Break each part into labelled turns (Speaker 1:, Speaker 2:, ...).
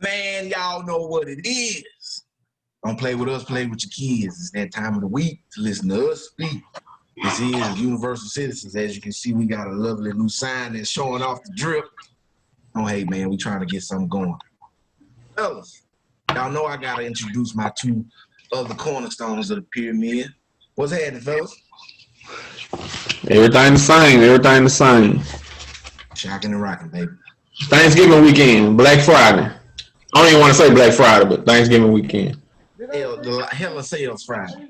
Speaker 1: Man, y'all know what it is. Don't play with us, play with your kids. It's that time of the week to listen to us speak. This is Universal Citizens. As you can see, we got a lovely new sign that's showing off the drip. Oh, hey, man, we trying to get something going. Fellas, y'all know I got to introduce my two other cornerstones of the pyramid. What's happening, fellas?
Speaker 2: Everything the same.
Speaker 1: Shocking and rocking, baby.
Speaker 2: Thanksgiving weekend, Black Friday. I don't even want to say Black Friday, but Thanksgiving weekend.
Speaker 1: Hell of sales Friday.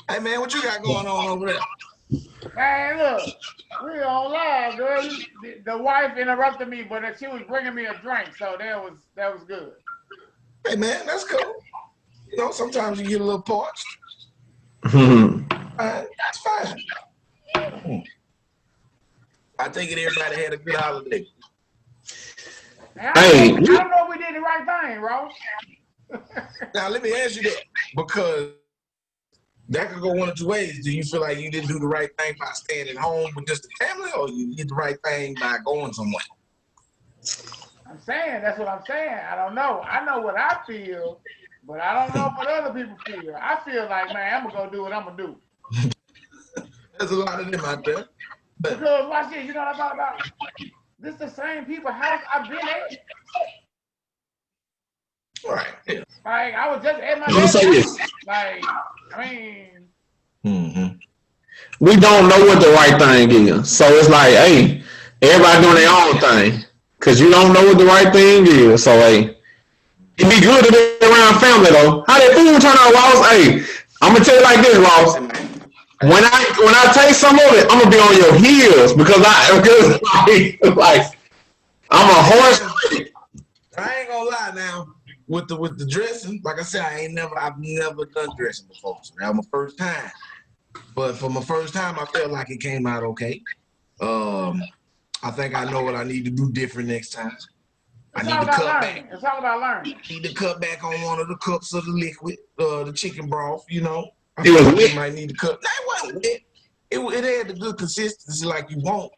Speaker 1: Hey, man, what you got going on over there?
Speaker 3: Man, look, we on live, girl. The wife interrupted me, but she was bringing me a drink, so that was good.
Speaker 1: Hey, man, that's cool. You know, sometimes you get a little parched. That's fine. I take it everybody had a good holiday.
Speaker 3: I don't know if we did the right thing, Ross.
Speaker 1: Now, let me ask you that, because that could go one of two ways. Do you feel like you didn't do the right thing by staying at home with just the family, or you did the right thing by going somewhere?
Speaker 3: I'm saying, that's what I'm saying. I don't know. I know what I feel, but I don't know what other people feel. I feel like, man, I'm going to go do what I'm going to do.
Speaker 1: There's a lot of them out there.
Speaker 3: Because, watch this, you know what I'm talking about? This is the same people house I've been at.
Speaker 1: Right. Yeah.
Speaker 3: Like, I was just at my house. Like, I mean.
Speaker 2: We don't know what the right thing is. So it's like, hey, everybody doing their own thing. Because you don't know what the right thing is. So, hey, it'd be good to be around family, though. How that food turn out, Ross? Hey, I'm going to tell you like this, Ross. When I taste some of it, I'm gonna be on your heels because I'm a horse.
Speaker 1: I ain't gonna lie now. With the dressing, like I said, I've never done dressing before. So that was my first time. But for my first time, I felt like it came out okay. I think I know what I need to do different next time. I need to cut back.
Speaker 3: It's all about learning.
Speaker 1: I need to cut back on one of the cups of the liquid, the chicken broth, you know. I
Speaker 2: It was wet.
Speaker 1: Might need to cut. No, it wasn't wet. It had the good consistency like you want,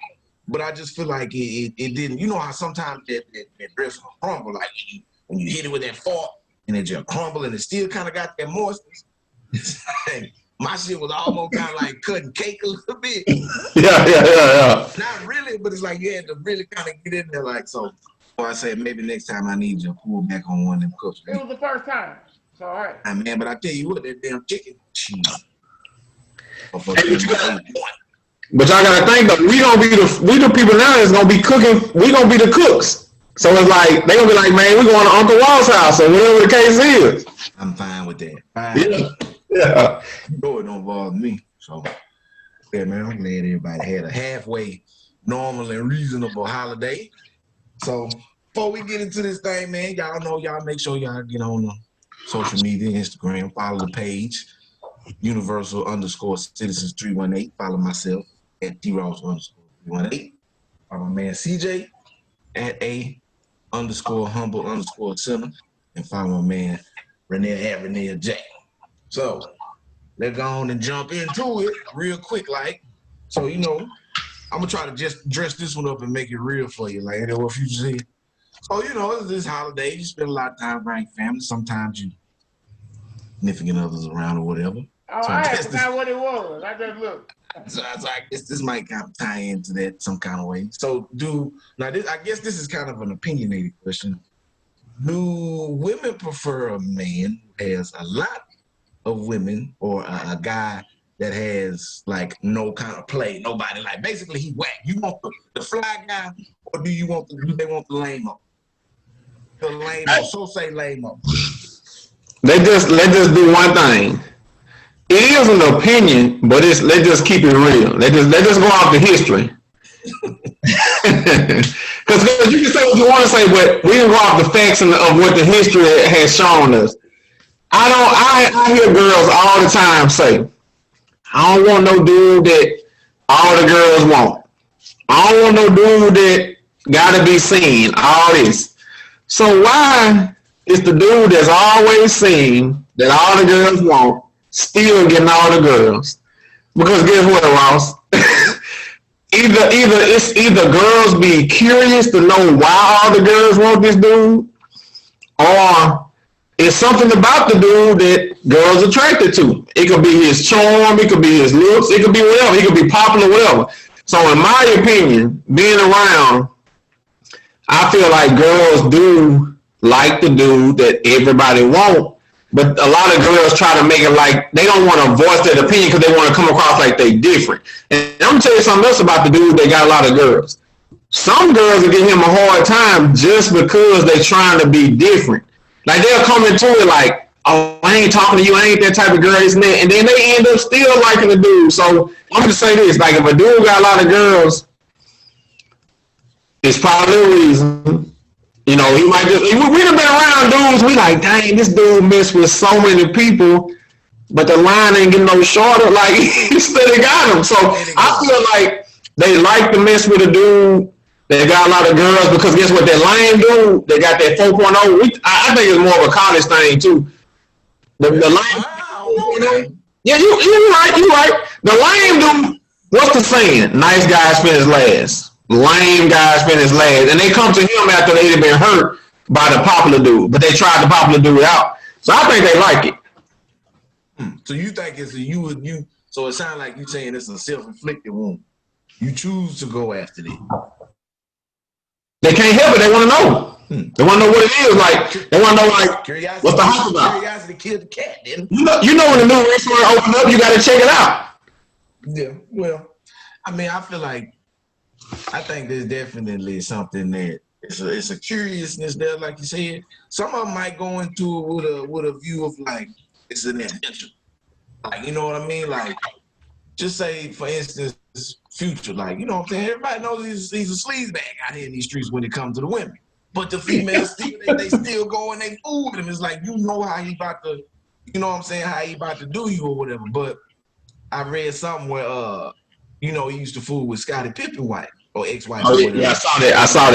Speaker 1: but I just feel like it didn't. You know how sometimes that dress will crumble, like when you hit it with that fork and it just crumble and it still kind of got that moistness. My shit was almost kind of like cutting cake a little bit.
Speaker 2: Yeah.
Speaker 1: Not really, but it's like you had to really kind of get in there like so. So I said maybe next time I need you to pull back on one of them cups.
Speaker 3: It was the first time. So, all right.
Speaker 1: Man, but I tell you what, that damn chicken cheese.
Speaker 2: But y'all gotta think though, we the people now that's gonna be cooking. We gonna be the cooks. So it's like they gonna be like, man, we going to Uncle Walt's house or whatever the case is.
Speaker 1: I'm fine with that. Fine.
Speaker 2: Yeah.
Speaker 1: No, it don't bother me. So yeah, man, I'm glad everybody had a halfway normal and reasonable holiday. So before we get into this thing, man, y'all know y'all make sure y'all get on the social media, Instagram, follow the page, Universal_Citizens 318. Follow myself at DRoss_318. Follow my man CJ at _humble_center. And follow my man Renee at Renee J. So let's go on and jump into it real quick, like. So, you know, I'm gonna try to just dress this one up and make it real for you, like what you see. So, you know, it's this holiday. You spend a lot of time around your family. Sometimes you significant others around or whatever.
Speaker 3: Oh,
Speaker 1: so
Speaker 3: I forgot what it was. I just looked.
Speaker 1: So I guess this might kind of tie into that some kind of way. So I guess this is kind of an opinionated question. Do women prefer a man who has a lot of women or a guy that has like no kind of play, nobody, like basically he whack? You want the fly guy, or do they want the lame-o? The lame-o, so say lame-o.
Speaker 2: Let's just do one thing. It is an opinion, but let's just keep it real. Let's just go off the history. Because you can say what you want to say, but we can go off the facts of what the history has shown us. I hear girls all the time say, I don't want no dude that all the girls want. I don't want no dude that gotta be seen, all this. So why is the dude that's always seen, that all the girls want, still getting all the girls? Because guess what, Ross? either girls be curious to know why all the girls want this dude, or it's something about the dude that girls attracted to. It could be his charm, it could be his looks, it could be whatever, he could be popular, whatever. So in my opinion, being around, I feel like girls do like the dude that everybody want, but a lot of girls try to make it like they don't want to voice their opinion because they want to come across like they different. And I'm gonna tell you something else about the dude that got a lot of girls. Some girls will give him a hard time just because they trying to be different. Like they'll come into it like, oh, I ain't talking to you, I ain't that type of girl, isn't it? And then they end up still liking the dude. So I'm gonna say this: like if a dude got a lot of girls, it's probably a reason. You know, he might just. We done been around dudes. We like, dang, this dude messed with so many people, but the line ain't getting no shorter. Like he still got him. So I feel like they like to mess with a dude. They got a lot of girls because guess what? That lame dude, they got that 4.0. I think it's more of a college thing too. The lame, yeah, you right. The lame dude, what's the saying? Nice guy spend his last. Lame guy spend his last. And they come to him after they've been hurt by the popular dude, but they tried the popular dude out. So I think they like it.
Speaker 1: So you think it's you? So it sounds like you saying it's a self-inflicted wound. You choose to go after it.
Speaker 2: They can't help it. They want to know. They want to know what it is. Like they want to know, like,
Speaker 1: curiosity,
Speaker 2: what's the hype about?
Speaker 1: Curiosity killed the cat. Didn't
Speaker 2: you know when the new restaurant opens up, you got to check it out.
Speaker 1: Yeah. Well, I mean, I think there's definitely something that it's a curiousness there, like you said. Some of them might go into it with a view of like it's an adventure. Like, you know what I mean? Like, just say, for instance, Future, like, you know what I'm saying? Everybody knows he's a sleaze bag out here in these streets when it comes to the women. But the females, they still go and they fool with him. It's like, you know how he about to, you know what I'm saying, how he about to do you or whatever. But I read something where, you know, he used to fool with Scottie Pippen wife or ex-wife or whatever.
Speaker 2: Yeah, I saw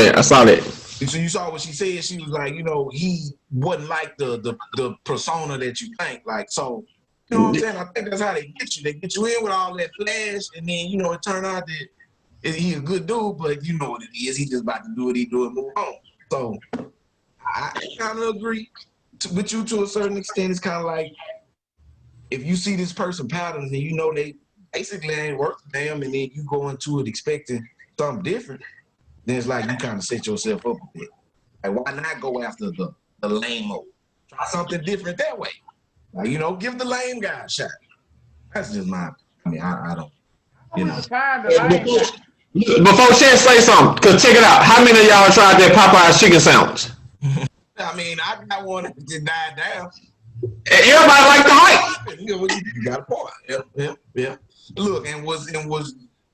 Speaker 2: that.
Speaker 1: So you saw what she said? She was like, you know, he wasn't like the persona that you think. Like, so, you know what I'm saying? I think that's how they get you. They get you in with all that flash, and then, you know, it turned out that he a good dude, but you know what it is. He just about to do what he do and move on. So I kind of agree with you to a certain extent. It's kind of like if you see this person patterns and you know they basically ain't worth a damn, and then you go into it expecting something different, then it's like you kind of set yourself up a bit. Like, why not go after the lame-o? Try something different that way. Like, you know, give the lame guy a shot. That's just my, I mean, I don't, you know.
Speaker 2: Before Chance say something, because check it out. How many of y'all tried that Popeye's chicken sandwich?
Speaker 1: I mean, I got one that just died down.
Speaker 2: And everybody liked the hype.
Speaker 1: You got a point. Yeah. Look, and was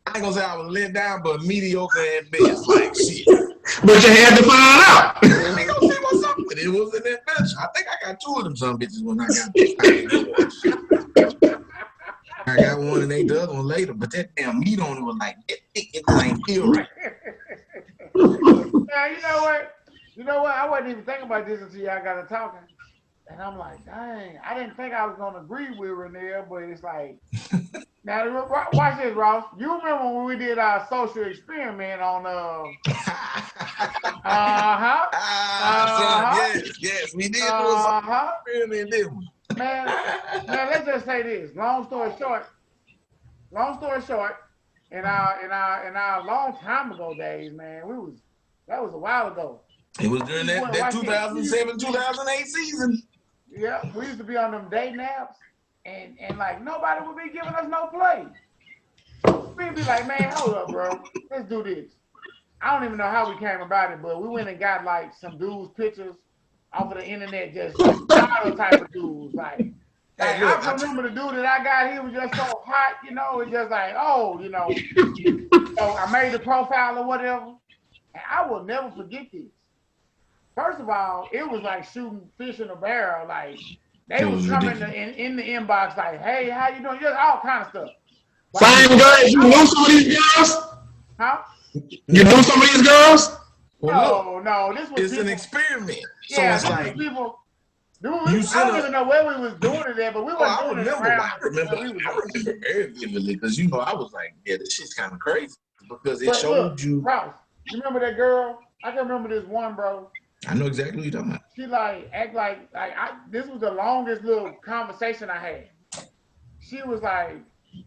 Speaker 1: I ain't gonna say I was let down, but mediocre at best. Like shit.
Speaker 2: But you had to find out.
Speaker 1: I ain't gonna say what's up with it. It was an adventure. I think I got two of them some bitches when I got one and ate the other one later, but that damn meat on it was like it ain't feel right.
Speaker 3: Now you know what? I wasn't even thinking about this until y'all got to talking. And I'm like, dang, I didn't think I was going to agree with Renee, but it's like, now watch this, Ross. You remember when we did our social experiment on,
Speaker 1: Yes, we did do a social experiment, didn't we?
Speaker 3: Man, let's just say this. Long story short, in our long time ago days, man, that was a while ago.
Speaker 1: It was during that 2007, 2008 season.
Speaker 3: Yeah, we used to be on them day naps, and like nobody would be giving us no play. We'd be like, man, hold up, bro, let's do this. I don't even know how we came about it, but we went and got like some dudes' pictures off of the internet, just model type of dudes. Like I remember the dude that I got, he was just so hot, you know, it's just like, oh, you know. So I made the profile or whatever, and I will never forget this. First of all, it was like shooting fish in a barrel. Like they was coming in the inbox like, "Hey, how you doing?" Just all kind of stuff.
Speaker 2: Same girls. You knew some of these girls?
Speaker 3: Huh?
Speaker 2: You knew some of these girls?
Speaker 1: Well,
Speaker 3: no. This was
Speaker 1: an experiment.
Speaker 3: Yeah,
Speaker 1: so it's like
Speaker 3: people. Dude, I don't even know where we was doing it at, but we were doing it around.
Speaker 1: I remember very vividly because you know I was like, yeah, this shit's kind of crazy. because it
Speaker 3: But
Speaker 1: showed
Speaker 3: look,
Speaker 1: you.
Speaker 3: Ross, you remember that girl? I can remember this one, bro.
Speaker 1: I know exactly what you're talking about.
Speaker 3: She like act like this was the longest little conversation I had. She was like,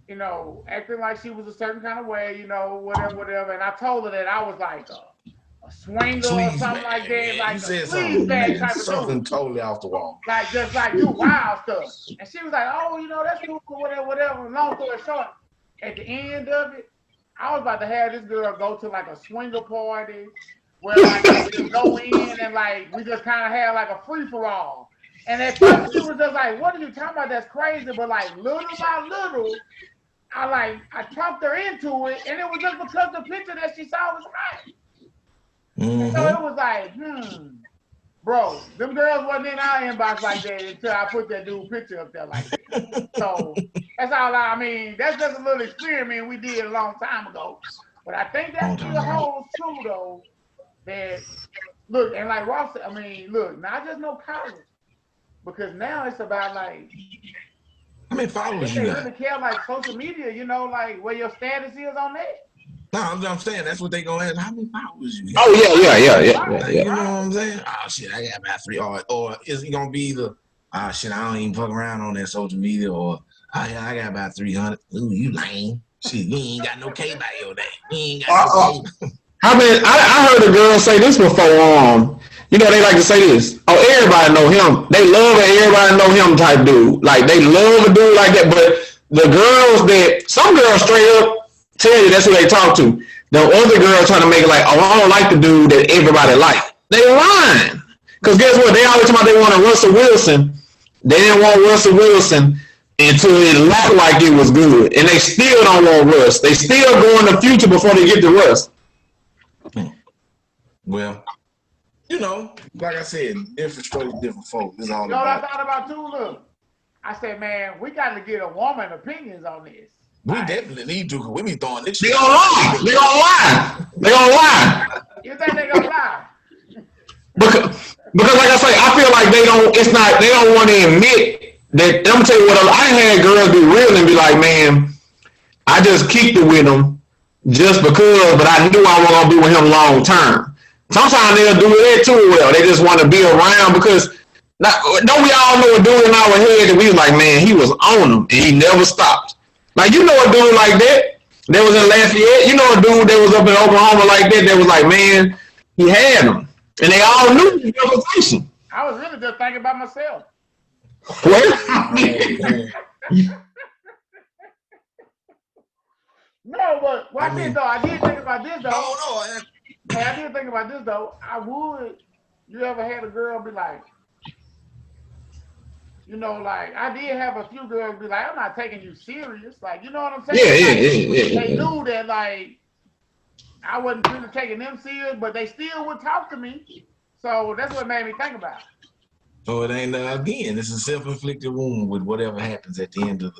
Speaker 3: you know, acting like she was a certain kind of way, you know, whatever. And I told her that I was like a swinger or
Speaker 1: Sleaze
Speaker 3: something
Speaker 1: bag,
Speaker 3: like that,
Speaker 1: man.
Speaker 3: like
Speaker 1: You
Speaker 3: a
Speaker 1: said
Speaker 3: sleaze
Speaker 1: something,
Speaker 3: bag
Speaker 1: man.
Speaker 3: type of
Speaker 1: Something
Speaker 3: dude.
Speaker 1: totally off the wall.
Speaker 3: Like just like do wild stuff. And she was like, oh, you know, that's cool, whatever. Long story short, at the end of it, I was about to have this girl go to like a swinger party where like we just go in and like we just kind of have like a free for all. And at first she was just like, "What are you talking about? That's crazy." But like little by little, I talked her into it, and it was just because the picture that she saw was hot.
Speaker 1: Mm-hmm.
Speaker 3: So it was like, bro, them girls wasn't in our inbox like that until I put that dude picture up there like that. So that's all I mean. That's just a little experiment we did a long time ago. But I think that still holds true though. That look, and like Ross, I mean, look, not just no college, because now it's about like
Speaker 1: how many followers
Speaker 3: they
Speaker 1: you got?
Speaker 3: really care like social media, you know, like where your status is on that.
Speaker 1: No, I'm saying that's what they gonna ask. How many followers you got?
Speaker 2: Oh yeah.
Speaker 1: You know what I'm saying? Oh shit, I got about 3. Or is it gonna be the shit? I don't even fuck around on that social media. Or yeah, I got about 300. Ooh, you lame. Shit, you ain't got no K by your name. You ain't got no K.
Speaker 2: I heard a girl say this before. You know, they like to say this. Oh, everybody know him. They love it. Everybody know him type dude. Like they love a dude like that. But the girls some girls straight up tell you that's who they talk to. The other girls trying to make it like, oh, I don't like the dude that everybody like. They lying. Because guess what? They always talk about they want a Russell Wilson. They didn't want Russell Wilson until it looked like it was good. And they still don't want Russ. They still go in the future before they get to Russ.
Speaker 1: Well, you know, like I said, different strokes, different folks. It's all
Speaker 3: you know
Speaker 1: about.
Speaker 3: what I thought about too? Look, I said, man, we got to get a woman opinions on this.
Speaker 1: We definitely need to, because we be throwing this shit.
Speaker 2: They gonna lie. They gonna lie. They gonna lie.
Speaker 3: You think they gonna lie?
Speaker 2: Because like I say, I feel like they don't want to admit that. I'm gonna tell you what, I had girls be real and be like, man, I just kicked it with him just because, but I knew I wasn't gonna be with him long term. Sometimes they'll do that too well. They just want to be around because don't we all know a dude in our head that we was like, man, he was on him and he never stopped. Like, you know a dude like that was in Lafayette. You know a dude that was up in Oklahoma like that was like, man, he had him. And they all knew the reputation.
Speaker 3: I was really just thinking about myself. No, but I did think about this though.
Speaker 1: No.
Speaker 3: Hey, I did think about this though. You ever had a girl be like, you know, like I did have a few girls be like, I'm not taking you serious. Like, you know what I'm saying?
Speaker 2: Yeah.
Speaker 3: They knew that like I wasn't really taking them serious, but they still would talk to me. So that's what made me think about it.
Speaker 1: So it ain't again. It's a self-inflicted wound with whatever happens at the end of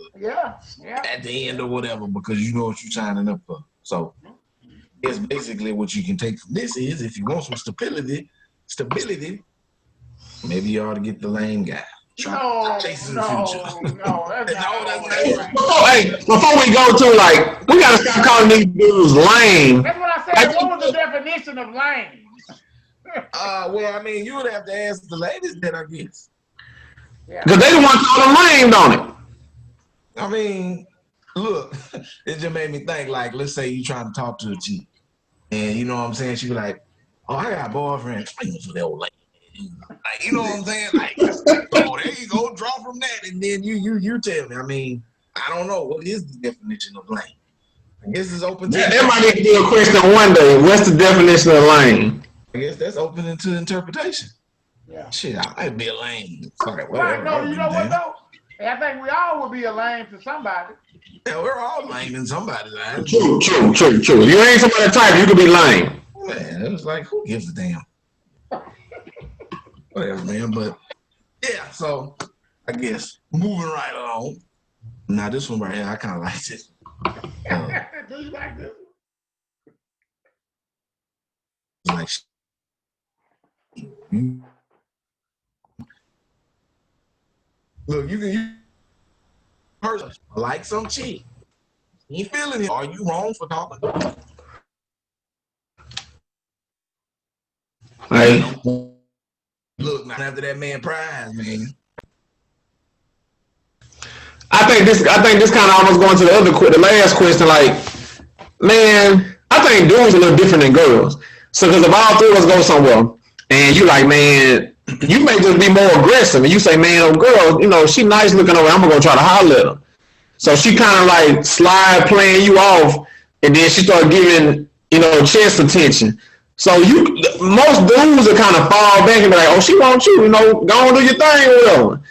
Speaker 1: at the end of whatever, because you know what you're signing up for. So it's basically what you can take from this is if you want some stability, maybe you ought to get the lame guy. Chasing the future.
Speaker 3: No, that's not
Speaker 2: right. Before we go to we gotta stop calling these dudes lame.
Speaker 3: That's what I said. What was the definition of lame?
Speaker 1: Well, I mean, you would have to ask the ladies then, I guess.
Speaker 2: Because they the one called them lame, don't it?
Speaker 1: I mean, look, it just made me think, like, let's say you trying to talk to a chick, and you know what I'm saying? She be like, oh, I got a boyfriend. Explain to the old lady. Like, you know what I'm saying? Like, oh, there you go, draw from that, and then you tell me. I mean, I don't know. What is the definition of lame? I guess it's open to
Speaker 2: that might need to be a question one day. What's the definition of lame?
Speaker 1: I guess that's open to interpretation.
Speaker 3: Yeah.
Speaker 1: Shit, I might be a lame.
Speaker 3: Right, no, you know what though? I think we all would be a lame to somebody.
Speaker 1: Yeah, we're all lame in somebody's eyes.
Speaker 2: True. If you ain't somebody type, you could be lame.
Speaker 1: Man, it was like, who gives a damn? Whatever, man. But yeah, so I guess moving right along. Now this one right here, I kind of liked it.
Speaker 3: Do you like this?
Speaker 1: Like, look, you like some chick. You feeling it? Are you wrong for talking?
Speaker 2: Like,
Speaker 1: Look, not after that man prize, man.
Speaker 2: I think this kind of almost going to the last question. Like, man, I think dudes are a little different than girls. So, because if all three of us go somewhere, and you like, man, you may just be more aggressive, and you say, man, oh girl, you know, she nice looking over. I'm gonna go try to holler at her. So she kind of like slide playing you off, and then she start giving, you know, chest attention. So most dudes are kind of fall back and be like, oh, she wants you, you know, go on do your thing or whatever.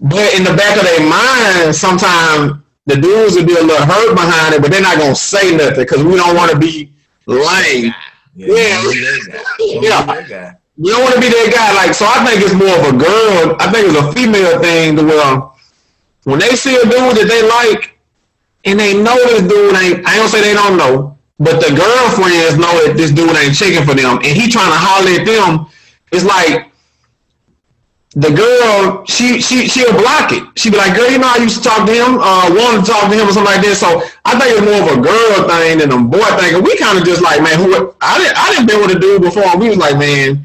Speaker 2: But in the back of their mind, sometimes the dudes will be a little hurt behind it, but they're not gonna say nothing because we don't want to be lame. Yeah, yeah. You don't want to be that guy. Like, so I think it's more of a girl. I think it's a female thing to where when they see a dude that they like and they know this dude ain't, I don't say they don't know, but the girlfriends know that this dude ain't checking for them, and he trying to holler at them. It's like the girl, she'll block it. She be like, girl, you know I used to talk to him, wanted to talk to him or something like that. So I think it's more of a girl thing than a boy thing. And we kind of just like, man, I didn't been with a dude before, and we was like, man,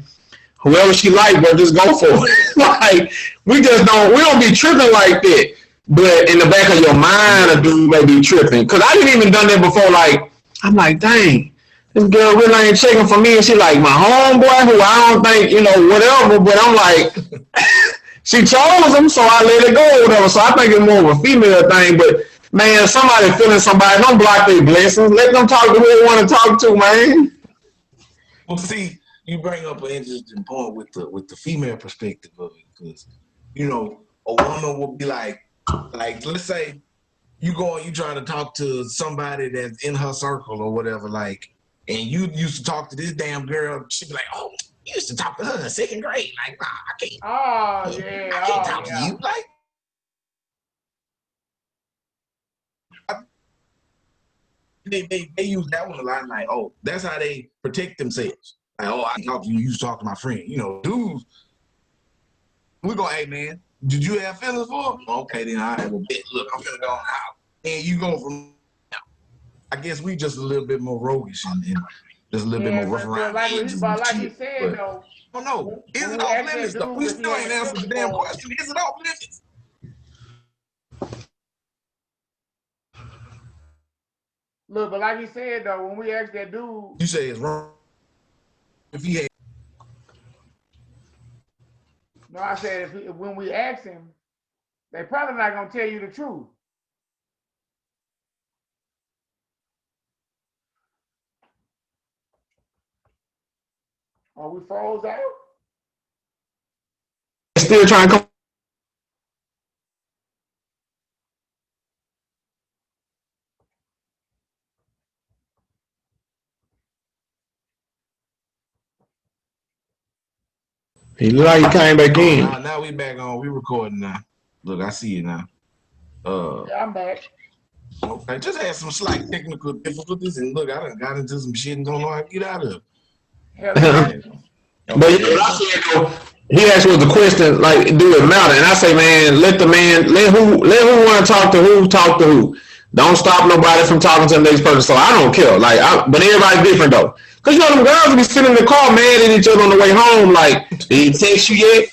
Speaker 2: whoever she like, bro, just go for it. Like, we don't be tripping like that. But in the back of your mind, a dude may be tripping. Cause I didn't even done that before. Like, I'm like, dang, this girl really ain't checking for me. And she like my homeboy who I don't think, you know, whatever. But I'm like, she chose him, so I let it go or whatever. So I think it's more of a female thing. But man, somebody feeling somebody, don't block their blessings. Let them talk to who they want to talk to, man.
Speaker 1: Well, see, you bring up an interesting point with the female perspective of it, because you know a woman will be like let's say you trying to talk to somebody that's in her circle or whatever, like, and you used to talk to this damn girl, she'd be like, oh, you used to talk to her in second grade, like, nah, I can't.
Speaker 3: Oh yeah,
Speaker 1: I can't talk to you, like. They use that one a lot, like, oh, that's how they protect themselves. Like, oh, I talk to you, you used to talk to my friend. You know, dudes, we go, hey man, did you have feelings for him? Okay, then all right, well, bet, look, I'm gonna go on out. And you go from, I guess we just a little bit more roguish and just a little bit more rough around
Speaker 3: like
Speaker 1: the edges.
Speaker 3: Like he said, though.
Speaker 1: Oh no, is it off limits though? We still ain't answered the damn question. Is it off limits?
Speaker 3: Look, but like he said though, when we asked that dude,
Speaker 1: you say it's wrong. If he had,
Speaker 3: no, I said when we ask him, they probably not gonna tell you the truth. Are we froze out?
Speaker 2: Still trying to come. He looked like he came back in.
Speaker 1: Now we back on. We recording now. Look, I see you now.
Speaker 3: Yeah, I'm back.
Speaker 1: Okay, just had some slight technical difficulties, and look, I done got into some shit and don't know how to get out of it.
Speaker 2: But yeah, I said though, he asked was the question like, do it matter? And I say, man, let who want to talk to who. Don't stop nobody from talking to the next person. So I don't care. Like, but everybody's different though. Cause you know them girls will be sitting in the car mad at each other on the way home. Like, did he text you yet?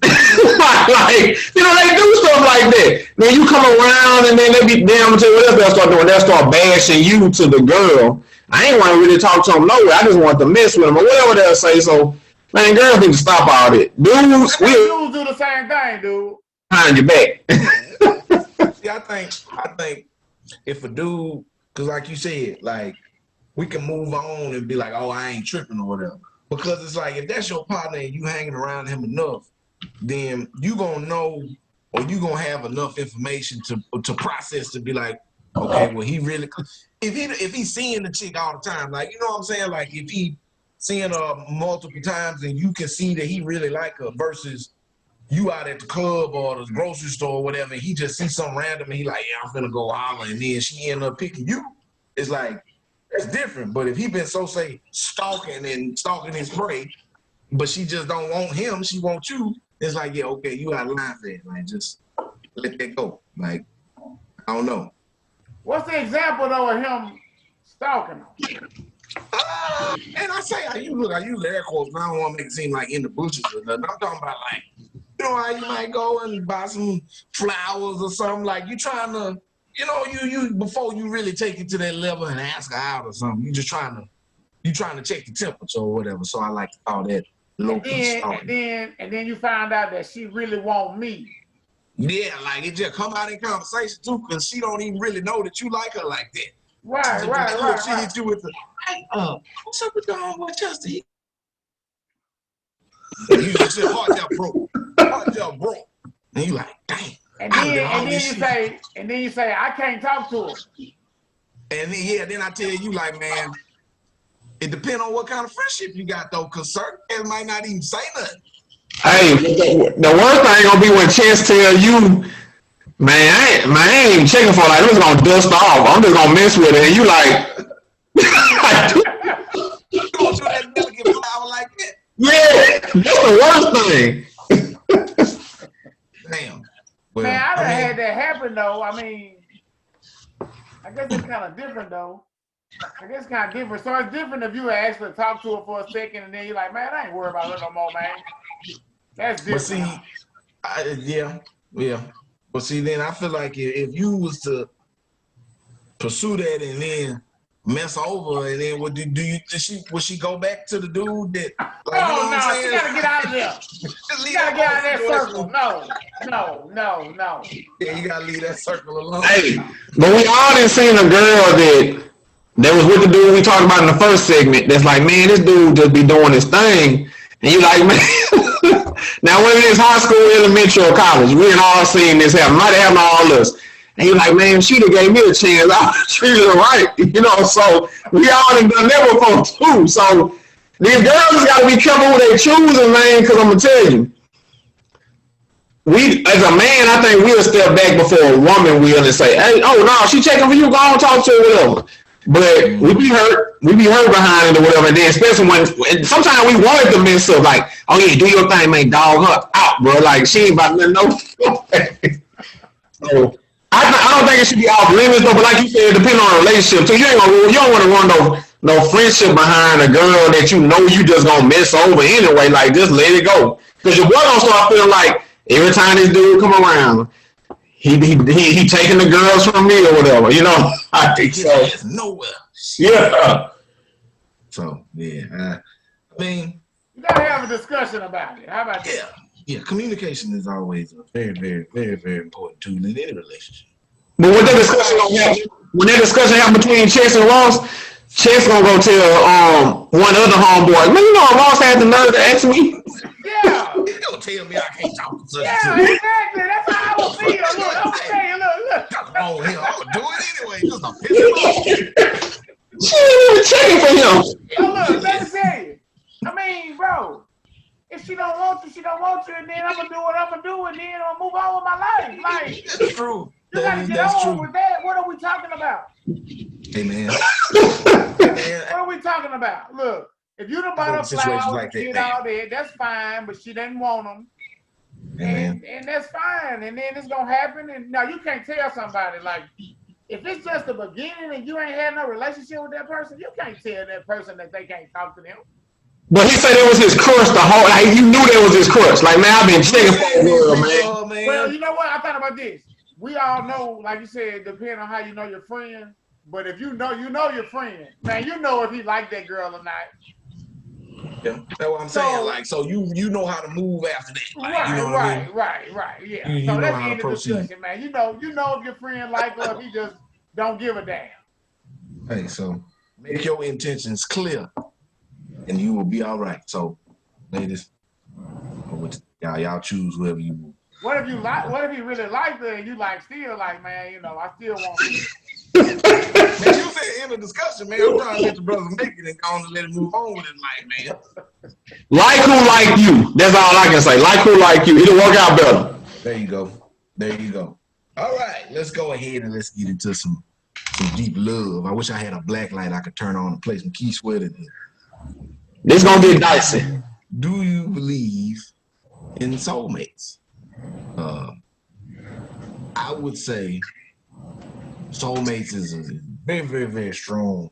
Speaker 2: Like, you know, they do stuff like that. Then you come around and then they be damn tell you what else they'll start doing. They'll start bashing you to the girl. I ain't want to really talk to them nowhere. I just want to mess with them or whatever they'll say. So, man, girls need to stop all that. Dudes
Speaker 3: do the same thing, dude.
Speaker 2: Behind your back.
Speaker 1: See, I think if a dude, because like you said, like, we can move on and be like, oh, I ain't tripping or whatever. Because it's like, if that's your partner and you hanging around him enough, then you gonna know, or you gonna have enough information to process to be like, okay, well, he really, if he's seeing the chick all the time, like, you know what I'm saying? Like, if he seeing her multiple times and you can see that he really like her versus you out at the club or the grocery store or whatever, and he just sees something random and he like, yeah, I'm finna go holler, and then she end up picking you. It's like, that's different. But if he been stalking his prey, but she just don't want him, she wants you, it's like, yeah, okay, you out of line for it. Like, just let that go. Like, I don't know.
Speaker 3: What's the example though of him stalking him?
Speaker 1: And I say, I use air quotes, but I don't want to make it seem like in the bushes or nothing. I'm talking about like, you know how you might go and buy some flowers or something. Like you trying to, you know, you before you really take it to that level and ask her out or something. You trying to check the temperature or whatever. So I like to call that low key starting.
Speaker 3: And then you find out that she really want me.
Speaker 1: Yeah, like it just come out in conversation too, because she don't even really know that you like her like that.
Speaker 3: Right.
Speaker 1: She hit you with the, hey, what's up with the homeboy Chester? You just said heart just broke, and you like, dang.
Speaker 3: And then you say, I can't talk to her.
Speaker 1: And then I tell you like, man, it depends on what kind of friendship you got though, because certain guys might not even say nothing.
Speaker 2: Hey, the worst thing gonna be when Chance tell you, man, I ain't even checking for like, I'm just gonna dust off. I'm just gonna mess with it. And you like,
Speaker 1: you gonna do that delicate flower like that?
Speaker 2: Yeah, that's the worst thing.
Speaker 1: Damn. Well,
Speaker 3: man, I done had that happen though. I mean, I guess it's kind of different though. I guess it's kind of different. So it's different if you actually talk to her for a second and then you're like, man, I ain't worried about her no more, man. That's different.
Speaker 1: But see, yeah. But see, then I feel like if you was to pursue that and then mess over, and then would she go back to the dude that? Like,
Speaker 3: no, she gotta get out of there. She gotta get out of that circle. No.
Speaker 1: Yeah, you gotta leave that circle alone.
Speaker 2: Hey, but we all done seen a girl that was with the dude we talked about in the first segment. That's like, man, this dude just be doing his thing, and you like, man. Now, whether it's high school, elementary, or college, we ain't all seen this happen. Might have happened to all of us. And you're like, man, she done gave me a chance. I treated her right. You know, so we all done that before too. So these girls got to be careful what they choosing, man, because I'm going to tell you, as a man, I think we'll step back before a woman will and say, hey, oh, no, she checking for you, go on, talk to her, whatever. But we be hurt behind it or whatever. And then especially when sometimes we wanted to mess up, like, oh yeah, do your thing, man, dog her out, bro. Like she ain't about to know. So I don't think it should be off limits though. But like you said, it depends on the relationship. So you don't want to run no friendship behind a girl that you know you just gonna mess over anyway. Like just let it go, because your boy gonna start feeling like every time this dude come around, he taking the girls from me or whatever, you know. I think so.
Speaker 1: Nowhere.
Speaker 2: Yeah.
Speaker 1: So yeah, I mean,
Speaker 3: you gotta have a discussion about it. How about that?
Speaker 1: Yeah. Communication is always a very, very, very, very important tool in any relationship.
Speaker 2: But when that discussion happen between Chess and Ross, Chess gonna go tell one other homeboy, man, you know Ross had the nerve to ask me.
Speaker 3: Yeah.
Speaker 1: He'll tell me I can't talk to such.
Speaker 3: Yeah, exactly. That's how I would feel. Look, I'm saying, look.
Speaker 1: I'm gonna do it anyway. Just a piss him off.
Speaker 2: She ain't even checking for him.
Speaker 3: Look, let me tell you. I mean, bro, if she don't want you, she don't want you, and then I'm gonna do what I'm gonna do, and then I'm gonna move on with my life. Like,
Speaker 1: that's true.
Speaker 3: You gotta get on with that. What are we talking about?
Speaker 1: Hey, man.
Speaker 3: What are we talking about? Look, if you done bought a flower like and all that, that's fine, but she didn't want them. And that's fine. And then it's gonna happen. And now you can't tell somebody, like, if it's just the beginning and you ain't had no relationship with that person, you can't tell that person that they can't talk to them.
Speaker 2: But he said it was his crush the whole, like, you knew that was his crush. Like, man, I've been checking for a girl, man.
Speaker 3: Well, you know what? I thought about this. We all know, like you said, depending on how you know your friend. But if you know your friend, man, you know if he like that girl or not.
Speaker 1: Yeah, that's what I'm saying. Like, so you know how to move after that. Like, you know what I mean?
Speaker 3: Right. Yeah.
Speaker 1: You
Speaker 3: so
Speaker 1: know
Speaker 3: that's
Speaker 1: how
Speaker 3: the end
Speaker 1: to
Speaker 3: of the
Speaker 1: proceed.
Speaker 3: discussion, man. You know if your friend like her, if he just don't give a damn.
Speaker 1: Hey, so make your intentions clear, and you will be all right. So, ladies, y'all choose whoever you want.
Speaker 3: What if you really like her and you like still like, man, you know, I still want you.
Speaker 1: Man, you said in the discussion, man. I'm trying to let the brother make it and go on and let him move on with his life, man.
Speaker 2: Like who like you. That's all I can say. Like who like you. It'll work out better.
Speaker 1: There you go. All right, let's go ahead and let's get into some deep love. I wish I had a black light I could turn on and play some Key Sweat in here.
Speaker 2: This gonna get dicey.
Speaker 1: Do you believe in soulmates? I would say soulmates is a very, very, very strong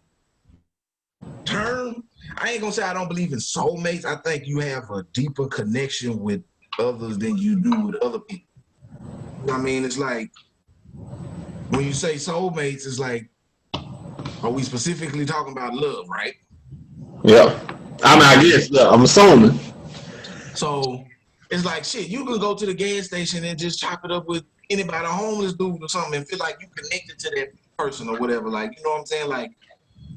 Speaker 1: term, I ain't gonna say I don't believe in soulmates. I think you have a deeper connection with others than you do with other people. I mean, it's like when you say soulmates, it's like, are we specifically talking about love, right?
Speaker 2: Yeah. I mean, I guess, yeah, I'm assuming.
Speaker 1: So it's like shit. You can go to the gas station and just chop it up with anybody, a homeless dude or something, and feel like you connected to that person or whatever. Like, you know what I'm saying? Like,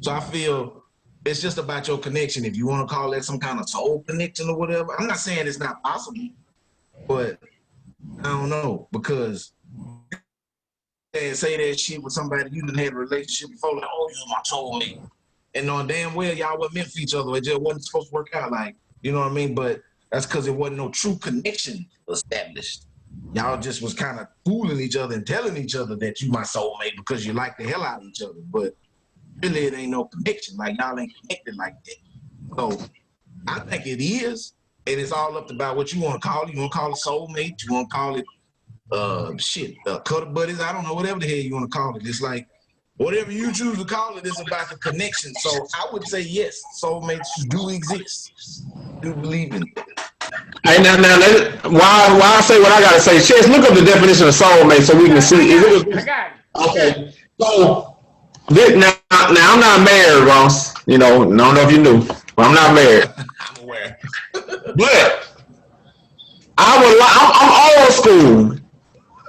Speaker 1: so I feel it's just about your connection. If you want to call that some kind of soul connection or whatever, I'm not saying it's not possible, but I don't know because and say that shit with somebody you didn't have a relationship before, like, oh, you're my soulmate. And knowing damn well y'all weren't meant for each other. It just wasn't supposed to work out. Like, you know what I mean? But that's because it wasn't no true connection established. Y'all just was kind of fooling each other and telling each other that you my soulmate because you like the hell out of each other. But really it ain't no connection. Like y'all ain't connected like that. So I think it is. And it's all up to about what you want to call it. You want to call it soulmate, you want to call it cuddle buddies. I don't know, whatever the hell you want to call it. It's like whatever you choose to call it is about the connection. So I would say yes, soulmates do exist. I do believe in it.
Speaker 2: Hey, why I say what I gotta say? Chess, look up the definition of soulmate so we can see.
Speaker 3: I got it.
Speaker 2: Okay. So now I'm not married, Ross. You know, I don't know if you knew, but I'm not married.
Speaker 1: I'm aware.
Speaker 2: But I'm old school.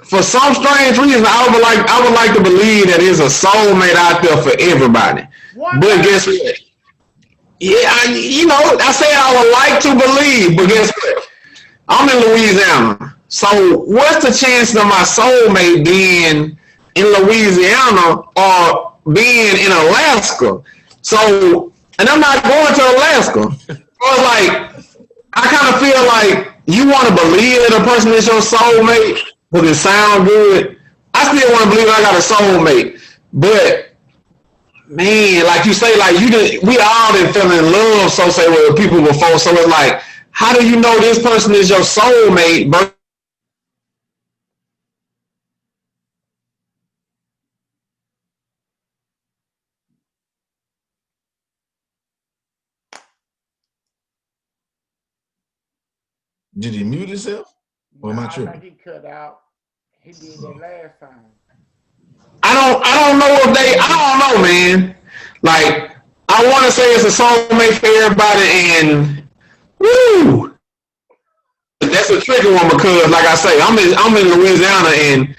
Speaker 2: For some strange reason, I would like to believe that there's a soulmate out there for everybody. But guess what? Yeah, I said I would like to believe, but guess what? I'm in Louisiana. So what's the chance of my soulmate being in Louisiana or being in Alaska? So, and I'm not going to Alaska. So it's like, I kind of feel like you want to believe that a person is your soulmate because it sounds good. I still want to believe I got a soulmate. But man, like you say, like we all done fell in love, so say with people before. So it's like, how do you know this person is your soulmate?
Speaker 1: Did he mute himself? Or am I
Speaker 3: I
Speaker 1: tripping?
Speaker 3: think he cut out. He did that last time.
Speaker 2: I don't know if I don't know, man. Like, I want to say it's a soulmate for everybody, and woo, that's a tricky one because, like I say, I'm in Louisiana, and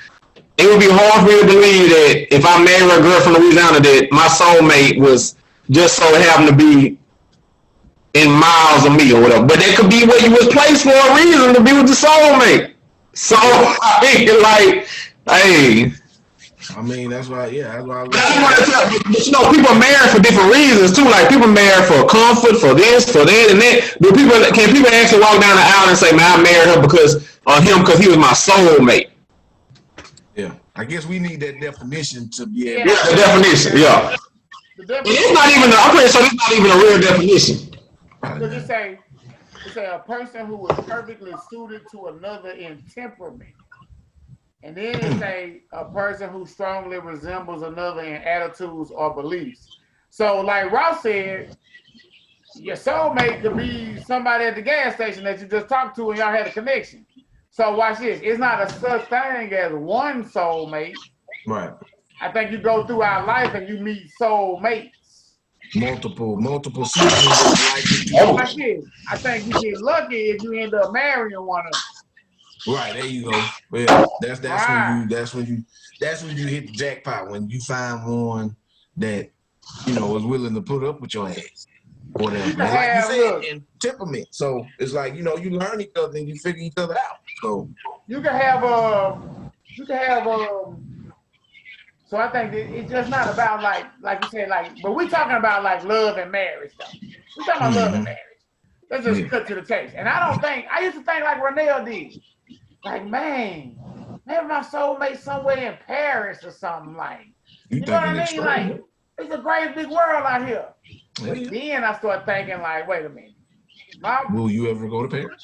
Speaker 2: it would be hard for me to believe that if I married a girl from Louisiana, that my soulmate was just so happened to be in miles of me or whatever. But that could be where you was placed for a reason to be with the soulmate. So I mean, like, hey.
Speaker 1: I mean, that's why, yeah, that's why I was
Speaker 2: But you know, people are married for different reasons too. Like people married for comfort, for this, for that, and that. Can people actually walk down the aisle and say, "Man, I married her because because he was my soulmate"?
Speaker 1: Yeah, I guess we need that definition to be able.
Speaker 2: Yeah, the definition. Yeah, it's not even. I'm pretty sure it's not even a real definition.
Speaker 3: Because it say a person who is perfectly suited to another in temperament. And then it say a person who strongly resembles another in attitudes or beliefs. So like Ross said, your soulmate could be somebody at the gas station that you just talked to and y'all had a connection. So watch this. It's not a such thing as one soulmate.
Speaker 1: Right.
Speaker 3: I think you go throughout life and you meet soulmates.
Speaker 1: Multiple seasons of life.
Speaker 3: Watch this. I think you get lucky if you end up marrying one of them.
Speaker 1: Right, there you go. Well, that's when you hit the jackpot, when you find one that is willing to put up with your ass. Whatever. Like you said, in temperament. So it's like, you learn each other and you figure each other out. So
Speaker 3: you can have so I think it's just not about like you said, but we're talking about like love and marriage though. We're talking about love and marriage. Let's just cut to the chase. And I used to think like Renell did. Like, man, maybe my soulmate somewhere in Paris or something. Like, you know what I mean? Like, it's a great big world out here. But then I start thinking, like, wait a minute.
Speaker 1: Will you ever go to Paris?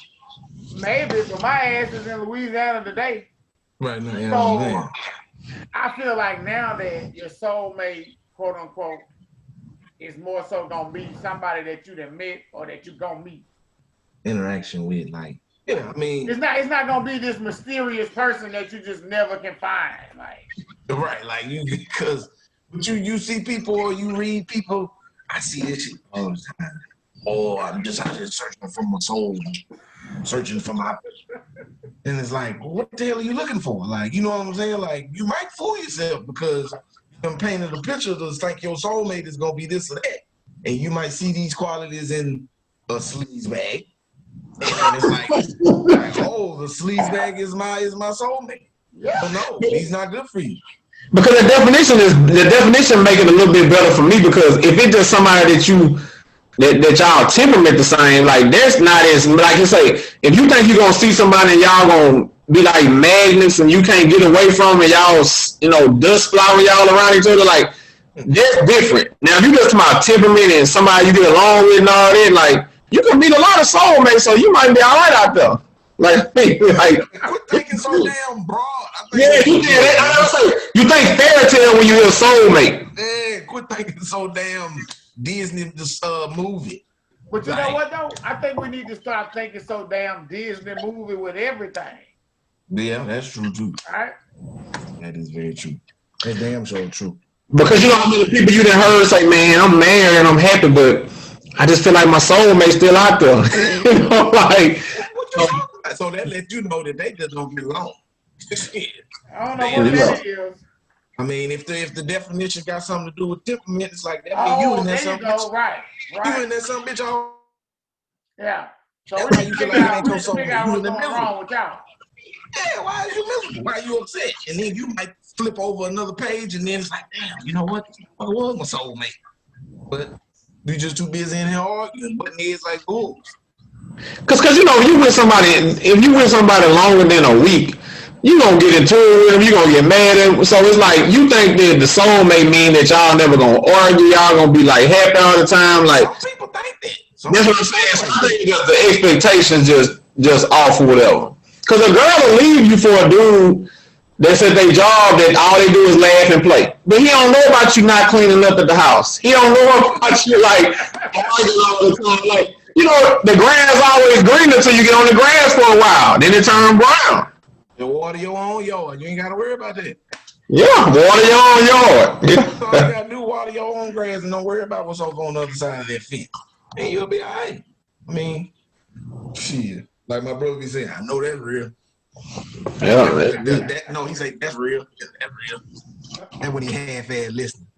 Speaker 3: Maybe, but my ass is in Louisiana today.
Speaker 1: Right now,
Speaker 3: so I feel like now that your soulmate, quote unquote, it's more so gonna be somebody that you done met or that you gonna meet.
Speaker 1: Interaction with, like, yeah, I mean,
Speaker 3: it's not gonna be this mysterious person that you just never can find, like.
Speaker 1: Right, like because you see people or you read people. I see this shit all the time. Oh, I'm just out here searching for my soul, searching for my. And it's like, well, what the hell are you looking for? Like, you know what I'm saying? Like, you might fool yourself because you painted a picture to think your soulmate is gonna be this or that, and you might see these qualities in a sleaze bag, and it's like oh, the sleaze bag is my soulmate. Yeah, no, he's not good for you.
Speaker 2: Because the definition make it a little bit better for me, because if it's just somebody that y'all temperament the same, like there's not as, like you say, if you think you're gonna see somebody and y'all gonna be like magnets and you can't get away from it, y'all, you know, dust flower y'all around each other, like that's different. Now if you just about temperament and somebody you get along with and all that, like you can meet a lot of soulmates, so you might be all right out there. Like
Speaker 1: quit thinking so damn broad.
Speaker 2: Yeah, you did. You think fairy tale when you hear soulmate.
Speaker 1: Yeah, quit thinking so damn Disney movie.
Speaker 3: But you know what though? I think we need to start thinking so damn Disney movie with everything.
Speaker 1: Yeah, that's true too.
Speaker 3: All right.
Speaker 1: That is very true. That's damn so true.
Speaker 2: Because you know how many people you done heard say, man, I'm married and I'm happy, but I just feel like my soulmate's still out there. You know, like.
Speaker 1: What you talking about? So that lets you know that they just don't get along.
Speaker 3: I don't know what that is.
Speaker 1: I mean, if the definition got something to do with temperament, it's like that. You and that some bitch.
Speaker 3: Right.
Speaker 1: You and that some bitch all.
Speaker 3: Yeah. So
Speaker 1: that's why you feel like it ain't your soul. You in the middle.
Speaker 3: Wrong with y'all.
Speaker 1: Yeah, why is you miserable? Why are you upset? And then you might flip over another page, and then it's like, damn, you know what? I was my soulmate, but we just too busy in here arguing, butting heads like bulls.
Speaker 2: Cause you know, if you with somebody longer than a week, you gonna get into it with them, you gonna get mad at them. So it's like you think that the soulmate mean that y'all never gonna argue, y'all gonna be like happy all the time. Like
Speaker 1: some people think that.
Speaker 2: That's what I'm saying. So I think the expectations just off or whatever. Cause a girl will leave you for a dude that's at their job that all they do is laugh and play. But he don't know about you not cleaning up at the house. He don't know about you like arguing all the time. Like, you know, the grass always greener until you get on the grass for a while. Then it turn brown.
Speaker 1: You water your own yard. You ain't got to worry about that.
Speaker 2: Yeah, water your own yard.
Speaker 1: That's all you got to do, water your own grass and don't worry about what's over on the other side of that fence. And you'll be all right. I mean, shit. Like my brother be saying, I know that's real.
Speaker 2: Yeah,
Speaker 1: no, he say that's real. That's real. And when he half-ass listening.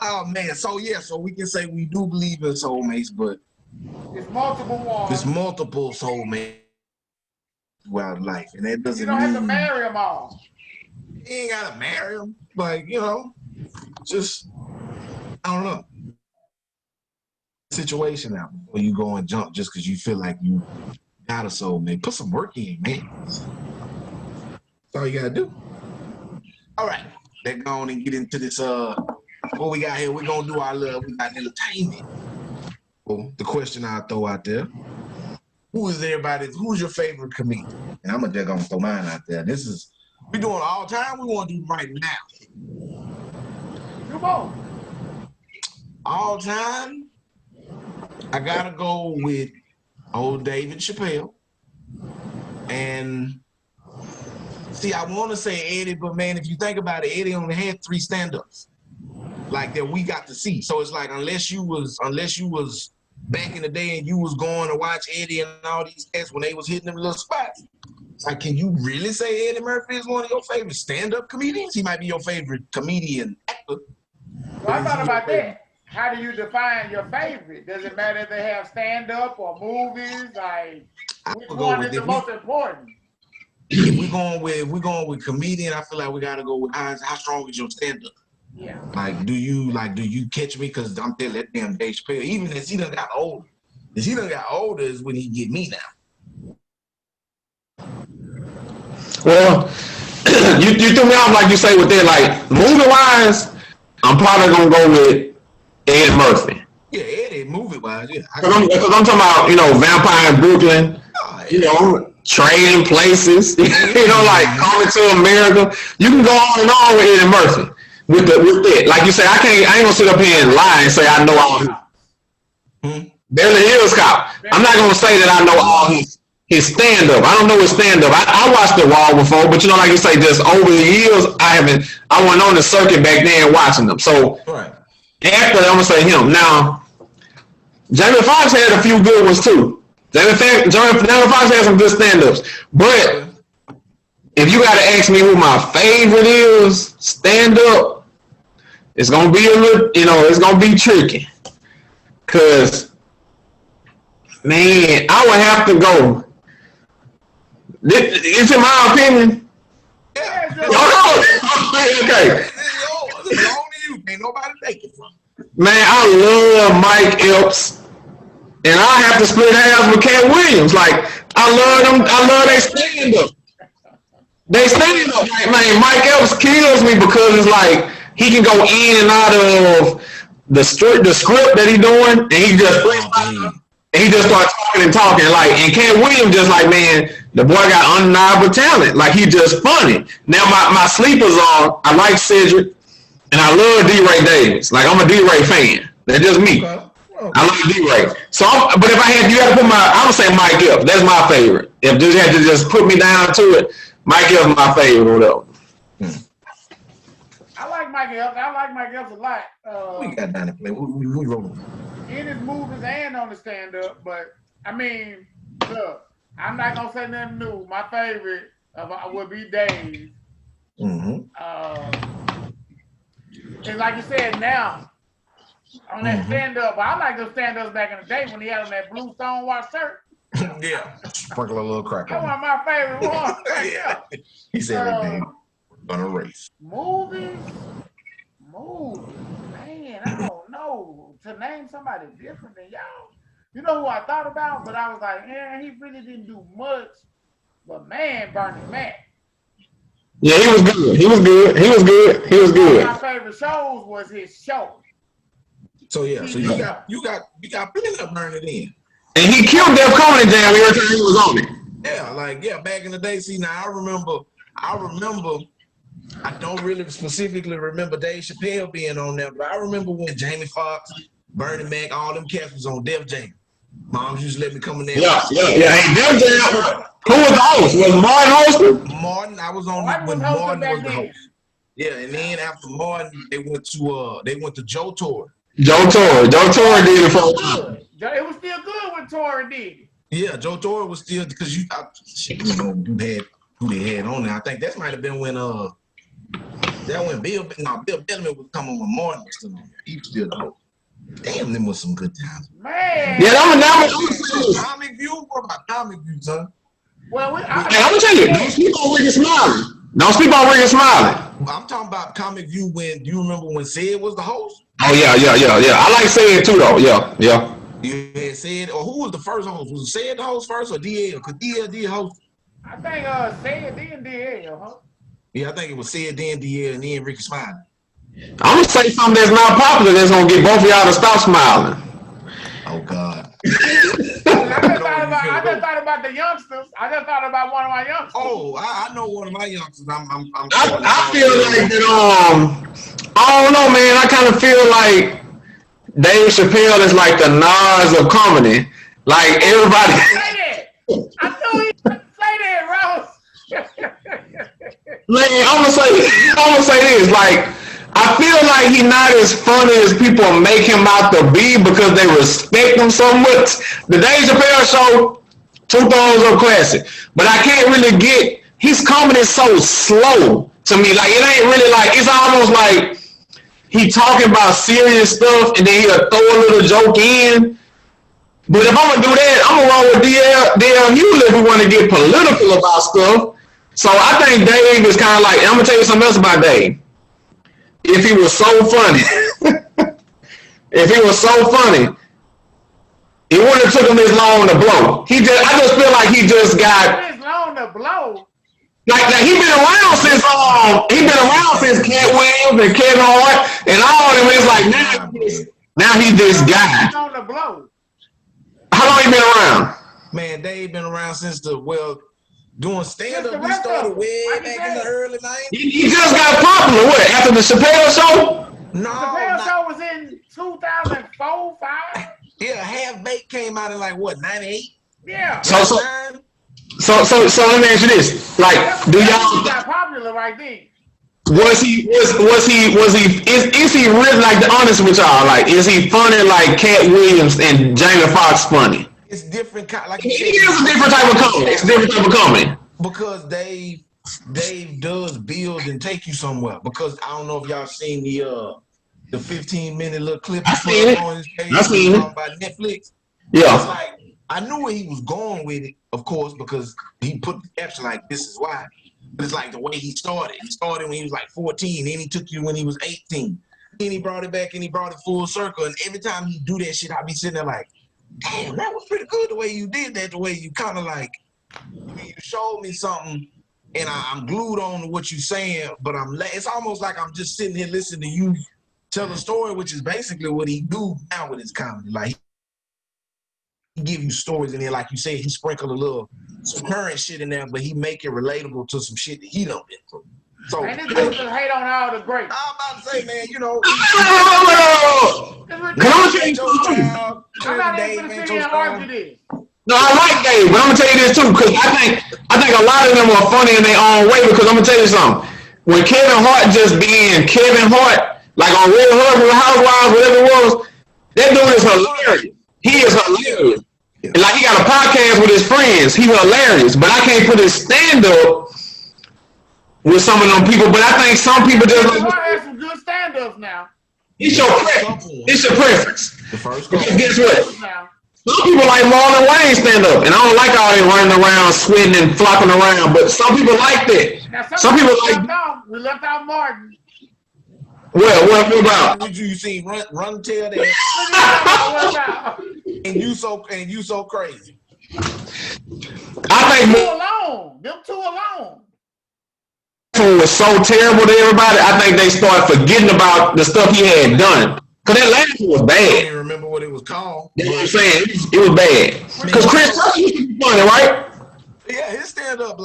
Speaker 1: Oh man, so we can say we do believe in soulmates, but
Speaker 3: it's multiple ones.
Speaker 1: There's multiple soulmates throughout life, and that doesn't
Speaker 3: mean you don't have
Speaker 1: to
Speaker 3: marry them all.
Speaker 1: You ain't gotta marry them, like just I don't know. Situation out before you go and jump just because you feel like you got a soulmate. Put some work in, man. That's all you gotta do. All right. Let's go on and get into this. What we got here? We're gonna do we got entertainment. Well, the question I'll throw out there: who's your favorite comedian? And I'm just gonna throw mine out there. We doing all time. We want to do right now.
Speaker 3: Come on.
Speaker 1: All time. I gotta go with old David Chappelle. And see, I want to say Eddie, but man, if you think about it, Eddie only had 3 stand-ups, like that we got to see. So it's like unless you was back in the day and you was going to watch Eddie and all these cats when they was hitting them little spots, it's like, can you really say Eddie Murphy is one of your favorite stand-up comedians? He might be your favorite comedian actor.
Speaker 3: Well, I thought about that. How do you define your favorite? Does it matter if they have stand-up or movies? Like, which one is the most important?
Speaker 1: If we're going with comedian, I feel like we gotta go with how strong is your stand-up.
Speaker 3: Yeah.
Speaker 1: Like, do you catch me? Because I'm telling that damn Dave Chappelle, even as he done got older, is when he get me now.
Speaker 2: Well, you threw me off like you say with that. Like movie wise, I'm probably gonna go with Eddie Murphy.
Speaker 1: Yeah, Eddie, movie wise, yeah.
Speaker 2: Because I'm talking about, Vampire in Brooklyn, Trading Places, like Coming to America. You can go on and on with Eddie Murphy. with it. Like you say, I ain't gonna sit up here and lie and say I know all his Beverly Hills Cop. I'm not gonna say that I know all his stand up. I don't know his stand up. I watched The Wall before, but like you say, just over the years, I went on the circuit back then watching them. So after I'm gonna say him. Now, Jamie Foxx had a few good ones too. Jamie Foxx had some good stand ups, but if you gotta ask me who my favorite is, stand up, it's gonna be a little, it's gonna be tricky. Cause, man, I would have to go. It's in my opinion.
Speaker 1: Yeah.
Speaker 2: Okay.
Speaker 1: It's on you. Ain't nobody take it from you.
Speaker 2: Man, I love Mike Epps. And I have to split hairs with Cat Williams. Like, I love them. I love they stand up. They stand up. Like, man, Mike Epps kills me because it's like he can go in and out of the script that he doing, and he just and he just starts talking. Like, and Cat Williams just like, man, the boy got undeniable talent. Like, he just funny. Now my sleepers are, I like Cedric, and I love D-Ray Davis. Like, I'm a D-Ray fan. That's just me. Okay. I like D-Ray. So, but if you had to put I'm gonna say Mike Epps. That's my favorite. If you had to just put me down to it, Mike Epps is my favorite. Whatever.
Speaker 3: I like Mike Epps. I like Mike Epps a lot.
Speaker 1: We got down to play. We rolling.
Speaker 3: In his movies and on the stand-up, but I mean, look, I'm not gonna say nothing new. My favorite would be Dave. And like you said, now on that stand-up, I like those stand-ups back in the day when he had on that blue Stonewall shirt.
Speaker 1: Yeah, sprinkle a little crack on.
Speaker 3: That's one of my favorite ones.
Speaker 1: Yeah, he said everything. On a race.
Speaker 3: Movies, man, I don't know to name somebody different than y'all. You know who I thought about, but I was like, he really didn't do much. But man, Bernie Mac.
Speaker 2: Yeah, he was good. He was good.
Speaker 3: One of my favorite shows was his show.
Speaker 1: So yeah, so you got plenty of Bernie then.
Speaker 2: And he killed Def Comedy Jam every time he was on it.
Speaker 1: Yeah, back in the day. See, now I remember. I don't really specifically remember Dave Chappelle being on there, but I remember when Jamie Foxx, Bernie Mac, all them cats was on Def Jam. Moms used to let me come in there.
Speaker 2: Yeah. Hey, Def Jam. Who was the host? Was Martin hosting?
Speaker 1: Martin, I was on when Martin was the host. Yeah, and then after Martin, they went to Joe Torre. Joe Torre
Speaker 2: did it for a while.
Speaker 3: It was still good when Torre did it.
Speaker 1: Yeah, Joe Torre was still because you had who they had on there. I think that might have been when Bill Bellamy was coming when Martin was still on there. He was still the host. Damn, them was some good times.
Speaker 3: Man.
Speaker 2: Yeah, that was
Speaker 1: Comic View. What about Comic View, son?
Speaker 3: Well,
Speaker 2: I'm gonna tell you, don't sleep on Ricky Smiley. Don't sleep on Ricky Smiley.
Speaker 1: I'm talking about Comic View when you remember when Sid was the host?
Speaker 2: Oh yeah. I like Sid too though. Yeah.
Speaker 1: You had Sid, or who was the first host? Was it Sid the host first or DL? Because DL did host.
Speaker 3: I think Sid then DL, huh?
Speaker 1: Yeah, I think it was Sid then DL and then Ricky Smiley.
Speaker 2: I'm gonna say something that's not popular that's gonna get both of y'all to stop smiling.
Speaker 1: Oh God.
Speaker 3: I just thought about the youngsters. I just thought about one of my youngsters.
Speaker 1: Oh, I know one of my youngsters.
Speaker 2: I feel like that. I don't know, man. I kind of feel like Dave Chappelle is like the Nas of comedy. Like everybody.
Speaker 3: Say that. I knew you would say that, Rose.
Speaker 2: Man, I'm gonna say this. Like, I feel like he's not as funny as people make him out to be because they respect him so much. The Dave Chappelle show, 2 thumbs up classic. But I can't really get his comedy is so slow to me. Like, it ain't really like, it's almost like he talking about serious stuff and then he'll throw a little joke in. But if I'm gonna do that, I'm gonna roll with DL Hewlett if we want to get political about stuff. So I think Dave is kind of like, I'm gonna tell you something else about Dave. If he was so funny, it wouldn't have took him this long to blow. I just feel like he just got
Speaker 3: this long to blow.
Speaker 2: Like he been around since Cat Williams and Kevin Hart and all of them. It's like now he's this guy.
Speaker 3: On the blow.
Speaker 2: How long he been around?
Speaker 1: Man, Dave been around since Doing stand-up, he started way back in the early 90s.
Speaker 2: He just got popular. What, after the Chappelle show?
Speaker 1: No,
Speaker 3: the Chappelle show was in 2004, 5.
Speaker 1: Yeah, Half Baked came out in like what, 98?
Speaker 3: Yeah.
Speaker 2: So let me ask you this: like, do y'all
Speaker 3: got popular right then?
Speaker 2: is he really, like, the honest with y'all? Like, is he funny like Cat Williams and Jamie Foxx funny?
Speaker 1: It's different, like
Speaker 2: you said. It is a different type of comedy. It's a different type of comedy.
Speaker 1: Because Dave does build and take you somewhere. Because I don't know if y'all seen the 15-minute little clip
Speaker 2: I seen it.
Speaker 1: on his page
Speaker 2: I seen it.
Speaker 1: by Netflix.
Speaker 2: Yeah.
Speaker 1: It's like, I knew where he was going with it, of course, because he put the caption like, "This is why." But it's like the way he started. He started when he was like 14, then he took you when he was 18. Then he brought it back and he brought it full circle. And every time he do that shit, I be sitting there like, damn, that was pretty good the way you did that, the way you kind of like, you showed me something and I'm glued on to what you're saying, but it's almost like I'm just sitting here listening to you tell a story, which is basically what he do now with his comedy. Like, he give you stories in there, like you said, he sprinkle a little some current shit in there, but he make it relatable to some shit that he done been through. So,
Speaker 3: and this dude just hate on all the greats.
Speaker 1: I'm about to say, man, you know.
Speaker 3: I'm not even gonna sit here and argue this.
Speaker 2: No, I like Dave, but I'm gonna tell you this too, because I think a lot of them are funny in their own way. Because I'm gonna tell you something. When Kevin Hart just being Kevin Hart, like on Real Housewives, whatever it was, that dude is hilarious. He is hilarious. And like, he got a podcast with his friends. He's hilarious, but I can't put his stand up with some of them people. But I think some people just
Speaker 3: like. I have some good stand-ups now.
Speaker 2: It's your preference. It's your preference.
Speaker 1: The first
Speaker 2: guess what? Some people like Marlon Wayne stand up, and I don't like all they running around, sweating and flopping around. But some people like that.
Speaker 3: Now,
Speaker 2: some people like.
Speaker 3: We left out Martin.
Speaker 2: Well, what about?
Speaker 1: Did you see run tell that? and you so crazy.
Speaker 2: I think
Speaker 3: them two alone.
Speaker 2: Was so terrible to everybody. I think they started forgetting about the stuff he had done. Cause that last one was bad.
Speaker 1: I don't even remember what it was called.
Speaker 2: That's what I'm saying. It was bad. Cause Chris Tucker used to be funny, right?
Speaker 1: Yeah, his stand up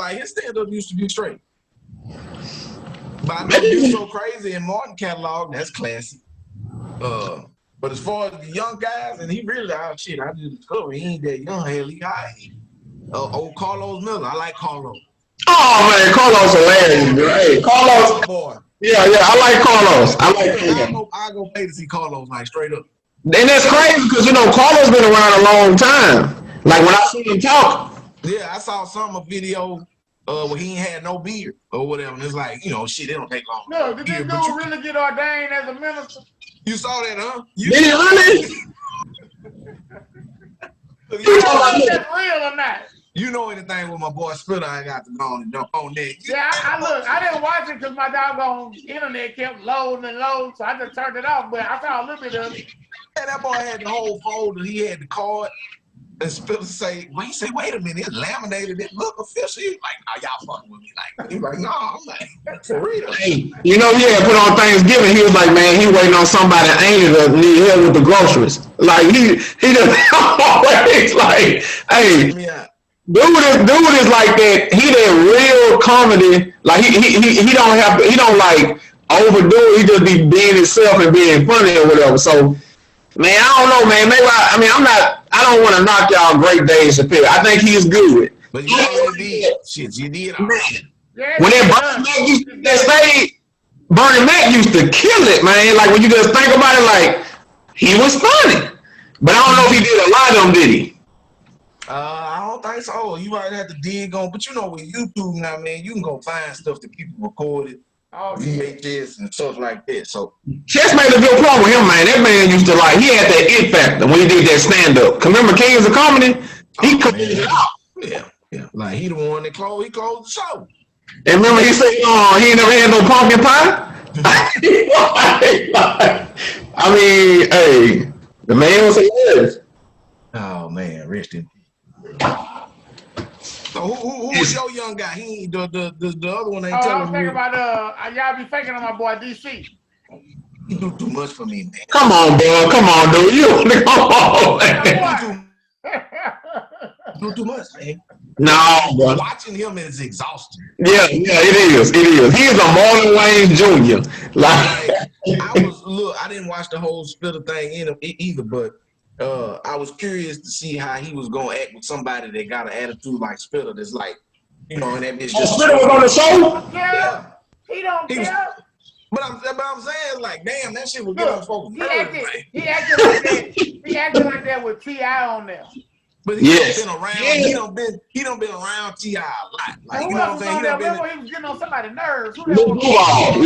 Speaker 1: used to be straight. But I know You So Crazy and Martin catalog, that's classic. But as far as the young guys, and he really, I just discovered he ain't that young. Hell, he high. Old Carlos Miller, I like Carlos.
Speaker 2: Oh man, Carlos hilarious, bro. Hey, Carlos, boy. Yeah, I like Carlos.
Speaker 1: I go pay to see Carlos, like, straight up.
Speaker 2: And that's crazy because Carlos been around a long time. Like, when I see him talk.
Speaker 1: Yeah, I saw a video where he ain't had no beard or whatever, and it's like, shit, it don't take long.
Speaker 3: No, did this dude really get ordained as a minister?
Speaker 1: You saw that, huh?
Speaker 2: Did he really?
Speaker 3: You know if that's real or not.
Speaker 1: You know anything with my boy Splitter, I got to go on and jump on that.
Speaker 3: Yeah, I didn't watch it because my doggone internet kept loading and loading, so I just turned it off, but I saw a little bit of it.
Speaker 1: Yeah, that boy had the whole folder. He had the card. And Splitter say, well, he say, wait a minute, it's laminated. It look official. He was like, nah, y'all fucking with me. Like, he was like, no, I'm like, for real.
Speaker 2: Hey, he had put on Thanksgiving. He was like, man, he waiting on somebody ain't to need help with the groceries. Like, he just always like, hey, dude is like that. He that real comedy. Like, he don't like overdo it. He just be being himself and being funny or whatever. So, man, I don't know, man. Maybe I don't want to knock y'all great Dave Chappelle. I think he's good.
Speaker 1: But you already did. Shit, you did already.
Speaker 2: When that Bernie Mac used to kill it, man. Like, when you just think about it, like, he was funny. But I don't know if he did a lot of them, did he?
Speaker 1: I don't think so. You might have to dig on. But with YouTube now, man, you can go find stuff that people recorded. VHS and stuff like that. So
Speaker 2: Chess made a good point with him, man. That man used to he had that it factor when he did that stand up. Remember Kings of Comedy? He closed it out.
Speaker 1: Yeah. Like he the one that closed the show.
Speaker 2: And remember he said, he ain't never had no pumpkin pie? I mean, hey, the man was yes.
Speaker 1: Oh man, rest in peace. So who's your young guy? He the other one ain't telling me.
Speaker 3: I'm thinking about y'all be faking on my boy DC.
Speaker 1: He do too much for me, man.
Speaker 2: Come on, bro. Come on, dude. You come on, man.
Speaker 1: Do too much, man.
Speaker 2: No, bro.
Speaker 1: Watching him is exhausting.
Speaker 2: Yeah, it is. It is. He is a Marlon Wayne Jr.
Speaker 1: Like I didn't watch the whole Spitter thing either, but I was curious to see how he was gonna act with somebody that got an attitude like Spitter. That's like, and that bitch just.
Speaker 2: Spitter was on the show.
Speaker 3: Yeah, he don't care.
Speaker 1: But I'm saying, like, damn, that shit will get on folks' nerves.
Speaker 3: He acted like that. He acted like that with T.I. on there.
Speaker 1: But he been around. He done been around T.I. a lot. Like, you know what I'm saying?
Speaker 3: Remember he was getting on somebody's nerves. Duval.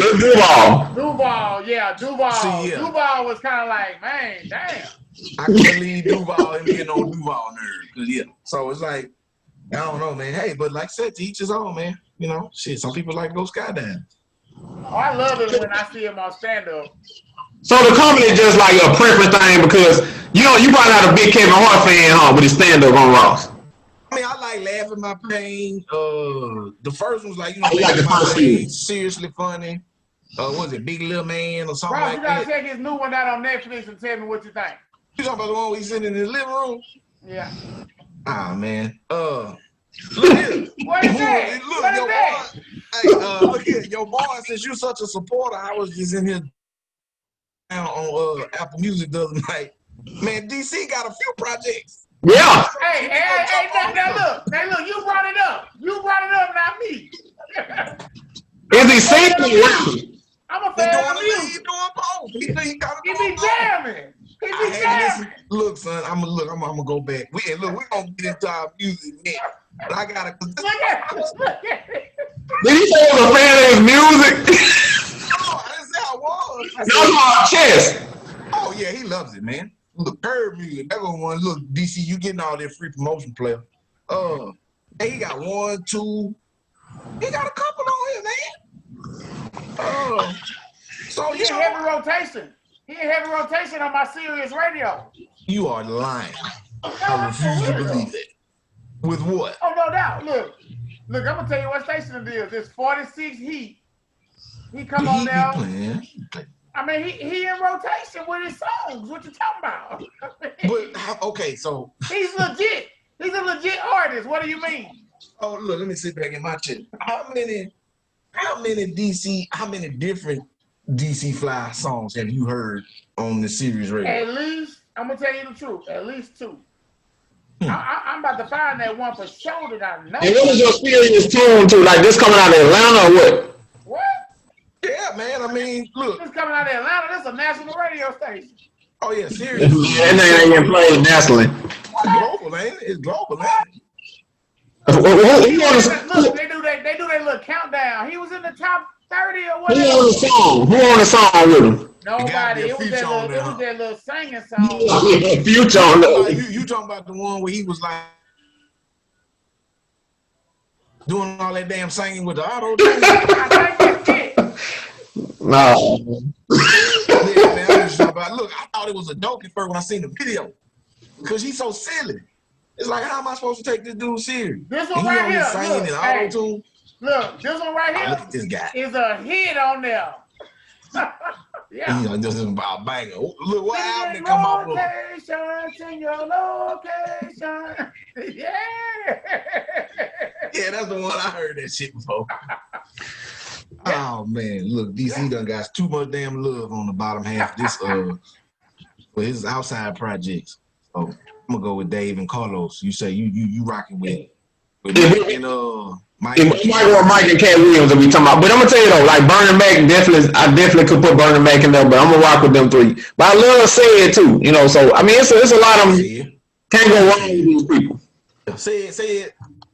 Speaker 3: Yeah, Duval. See, yeah. Duval was kind of like, man, damn.
Speaker 1: I couldn't leave Duval and getting on Duval nerves. Yeah. So it's like, I don't know, man. Hey, but like I said, to each his own, man. Shit, some people like to go skydiving.
Speaker 3: Oh, I love it when I see him on stand-up.
Speaker 2: So the comedy is just like a preference thing because, you probably not a big Kevin Hart fan, huh, with his stand-up on Ross.
Speaker 1: I mean, I like Laughing My Pain. The first one's like,
Speaker 2: like the first
Speaker 1: pain, seriously funny. Was it Big Little Man or something like that?
Speaker 3: Ross, you gotta check his new one out on Netflix and tell me what you think.
Speaker 1: You talking about the one where he's sitting in his living room?
Speaker 3: Yeah.
Speaker 1: Ah, man. Look here.
Speaker 3: What is that? What is that?
Speaker 1: Hey, look here. Your boy, since you're such a supporter, I was just in here on Apple Music the other night. Man, DC got a few projects.
Speaker 2: Yeah.
Speaker 3: Hey, now look, you brought it up. You brought it up, not me.
Speaker 2: Is he singing?
Speaker 3: I'm a fan of music.
Speaker 1: He's doing both. He be
Speaker 3: jamming. He be jamming.
Speaker 1: Look, son, I'm gonna go back. We're gonna get into our music next. But I gotta.
Speaker 2: Did he say he was a fan of his music?
Speaker 1: No, I didn't say I was.
Speaker 2: That's my chest.
Speaker 1: Oh yeah, he loves it, man. Look, Curb music. That one. Look, DC, you getting all that free promotion, player. Hey, he got 1, 2. He got a couple on here, man. So
Speaker 3: he in heavy rotation. He in heavy rotation on my Sirius radio.
Speaker 1: You are lying. I refuse to believe it. With what?
Speaker 3: Oh, no doubt. Look, I'm gonna tell you what station it is. It's 46 Heat. He come on now. I mean, he in rotation with his songs. What you talking about?
Speaker 1: But okay, so
Speaker 3: he's legit. He's a legit artist. What do you mean?
Speaker 1: Oh, look, let me sit back in my chair. How many different DC Fly songs have you heard on the Sirius radio?
Speaker 3: At least, I'm gonna tell you the truth. At least 2. I'm about to find that one for sure that I know.
Speaker 2: And what is your Sirius tune to? Like this coming out of Atlanta or what?
Speaker 3: What?
Speaker 1: Yeah, man. I mean, look.
Speaker 3: This coming out of Atlanta. This is a national radio station.
Speaker 1: Oh yeah, Sirius.
Speaker 2: And they ain't even played nationally.
Speaker 1: It's global, ain't it? It's global, ain't
Speaker 2: it?
Speaker 3: Look, they do that little countdown. He was in the top 30 or whatever.
Speaker 2: Who on the song with him?
Speaker 3: Nobody. It was that little singing song.
Speaker 2: Future on that.
Speaker 1: You talking about the one where he was like doing all that damn singing with the auto?
Speaker 3: I think that's it.
Speaker 2: No.
Speaker 1: Yeah, man. I was talking about. Look, I thought it was a joke at first when I seen the video because he's so silly. It's like, how am I supposed to take this dude serious?
Speaker 3: This one right here. Look, this one right here.
Speaker 1: Look at this guy.
Speaker 3: Is a hit on there. Yeah.
Speaker 1: This is about banger. Look, what album they come out with?
Speaker 3: Location, your location. Yeah.
Speaker 1: Yeah, that's the one I heard that shit before. Oh man, look, DC done got too much damn love on the bottom half of this for his outside projects. So I'm gonna go with Dave and Carlos. You say you rocking with Mike and Mike
Speaker 2: and Cat Williams that we talking about. But I'm gonna tell you though, like Bernie Mac, I definitely could put Bernie Mac in there, but I'm gonna rock with them 3. But I love Said too, so I mean it's a lot of them. Can't go wrong with these people.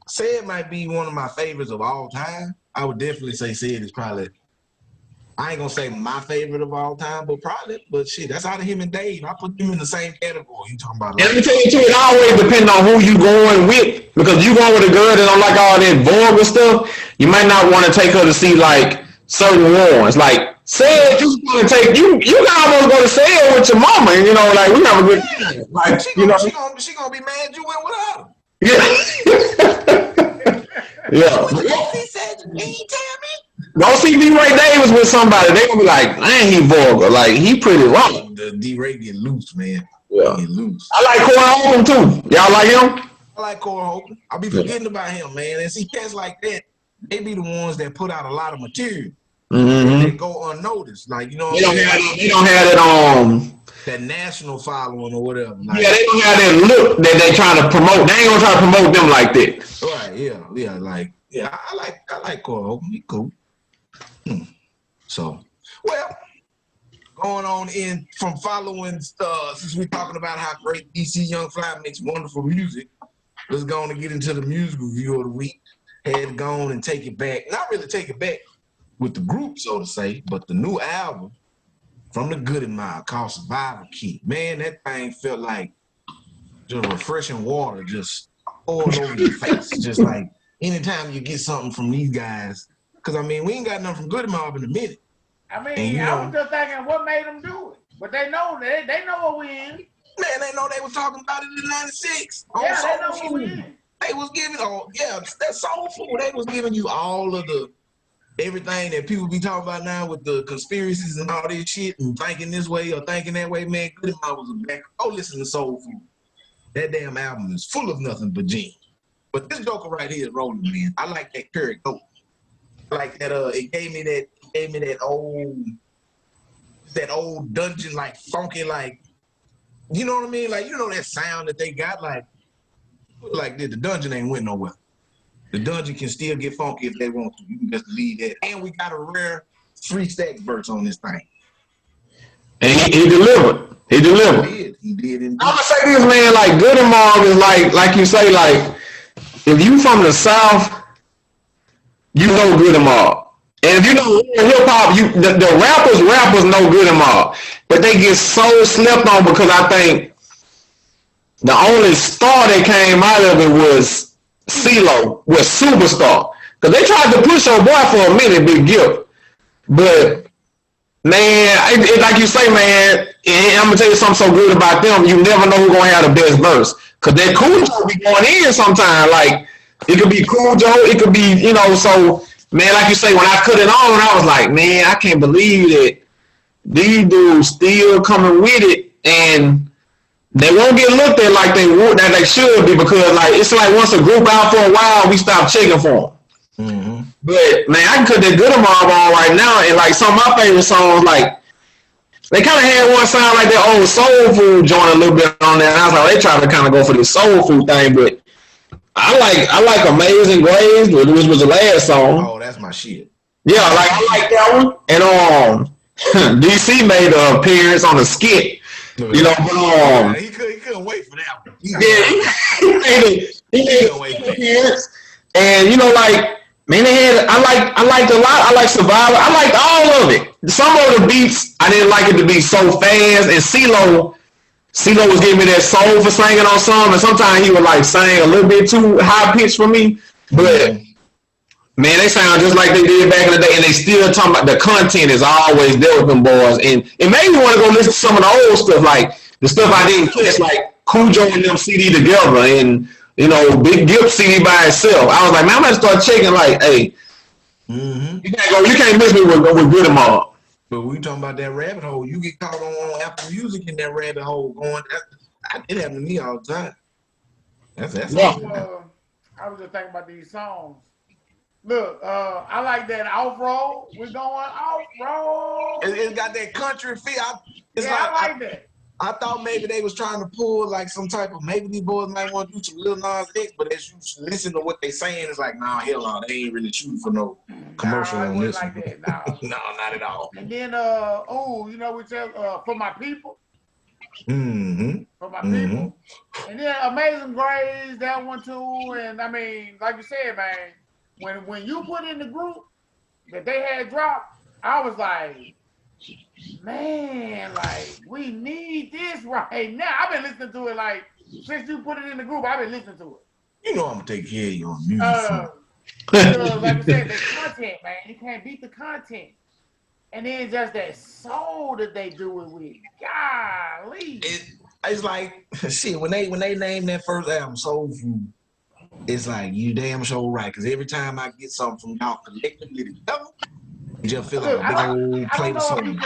Speaker 1: Said might be one of my favorites of all time. I would definitely say Said is probably, I ain't gonna say my favorite of all time, but shit, that's out of him and Dave. I put them in the same category. You talking about?
Speaker 2: And let me tell you too, it always depends on who you going with, because you going with a girl that don't like all that vulgar stuff, you might not want to take her to see like certain ones. Like Said, you gonna take you gotta almost go to Said with your mama, and like we have a good time. Like
Speaker 1: she gonna be mad you went without her.
Speaker 2: Yeah. Yeah.
Speaker 1: He said, "Can you tell me?"
Speaker 2: Don't see D-Ray Davis with somebody. They gonna be like, man, he vulgar. Like he pretty wrong.
Speaker 1: The D-Ray get loose, man.
Speaker 2: Yeah.
Speaker 1: Get loose.
Speaker 2: I like Corey Holcomb too. Y'all like him?
Speaker 1: I like Corey Holcomb. I be forgetting about him, man. And see, cats like that, they be the ones that put out a lot of material. They go unnoticed. Like, you know what I'm saying?
Speaker 2: They don't have it
Speaker 1: that national following or whatever. Like,
Speaker 2: yeah, they don't have that look that they trying to promote. They ain't gonna try to promote them like that.
Speaker 1: Right, yeah. Like, yeah, I like Corey Holcomb. He cool. So, well, going on in from following since we're talking about how great DC Young Fly makes wonderful music, let's go on and get into the music review of the week. Had to go on and take it back. Not really take it back with the group, so to say, but the new album from the Goodie called Survival Kit. Man, that thing felt like just refreshing water just poured over your face. Just like anytime you get something from these guys, because I mean, we ain't got nothing from Goodie Mob in a minute.
Speaker 3: I mean, and, I was just thinking what made them do it. But they know they know what we in.
Speaker 1: Man, they know they were talking about it in '96.
Speaker 3: Yeah, they know what we in.
Speaker 1: They was giving that soul food. They was giving you all of the everything that people be talking about now with the conspiracies and all this shit and thinking this way or thinking that way. Man, Goodie Mob was a back. Go listen to Soul Food. That damn album is full of nothing but gems. But this joker right here is rolling, man. I like that Curry Goat. I like that. It gave me that old dungeon, like funky, like, you know what I mean? Like, you know that sound that they got, like the dungeon ain't went nowhere. The dungeon can still get funky if they want to. You can just leave that. And we got a rare 3-stack verse on this thing.
Speaker 2: And he delivered. He delivered.
Speaker 1: He did indeed.
Speaker 2: I'm gonna say this, man. Like Goodie Mob is like you say, like if you from the South, you know Goodie Mob. And if you know hip hop, the rappers know Goodie Mob, but they get so slept on because I think the only star that came out of it was CeeLo, was Superstar. Because they tried to push your boy for a minute, Big Gift. But, man, like you say, man, and I'm going to tell you something so good about them, you never know who's going to have the best verse. Because that Cool Joe be going in sometimes. Like, it could be Cool Joe, it could be, you know, so, man, like you say, when I cut it on, I was like, man, I can't believe that these dudes still coming with it, and they won't get looked at like they should be, because like it's like once a group out for a while, we stop checking for them. Mm-hmm. But man, I can cut that Goodie Mob on right now, and like some of my favorite songs, like they kind of had one sound like that old Soul Food joint a little bit on there. And I was like, they trying to kind of go for this Soul Food thing, but I like Amazing Grace, which was the last song.
Speaker 1: Oh, that's my shit.
Speaker 2: Yeah, like I like that one. And DC made an appearance on a skit. You know, but
Speaker 1: he couldn't wait for that one.
Speaker 2: He made an appearance. And you know, like, man, I liked a lot. I like Survivor. I liked all of it. Some of the beats I didn't like it to be so fast. And CeeLo was giving me that soul for singing on some, and sometimes he would like sing a little bit too high pitched for me. But man, they sound just like they did back in the day, and they still talking about the content is always there with them boys. And it made me want to go listen to some of the old stuff, like the stuff I didn't catch, like Cujo and them CD together, and you know, Big Gift CD by itself. I was like, man, I'm gonna start checking. Like, hey, you can't miss me with Goodie Mob.
Speaker 1: But we talking about that rabbit hole. You get caught on Apple Music in that rabbit hole going. It happened to me all the time. That's
Speaker 3: I was just thinking about these songs. Look, I like that off-road. We're going off-road.
Speaker 1: It's got that country feel.
Speaker 3: I like that.
Speaker 1: I thought maybe they was trying to pull like some type of, maybe these boys might want to do some Lil Nas X, but as you listen to what they saying, it's like, nah, hell no, they ain't really shooting for no commercial on this.
Speaker 3: Like that, no.
Speaker 1: No, not at all.
Speaker 3: And then, you know, we tell For My People. Mm-hmm. For My People. And then Amazing Grace, that one too. And I mean, like you said, man, when you put in the group that they had dropped, I was like, man, like, we need this right now. I've been listening to it, like, since you put it in the group, I've been listening to it.
Speaker 1: You know I'm going to take care of you on music.
Speaker 3: Like I said, the content, man, you can't beat the content. And then just that soul that they do it with. Golly.
Speaker 1: It's like, shit, when they named that first album, Soul Food, it's like, you damn sure right. Because every time I get something from y'all collectively together, you just feel like a big old plate of something.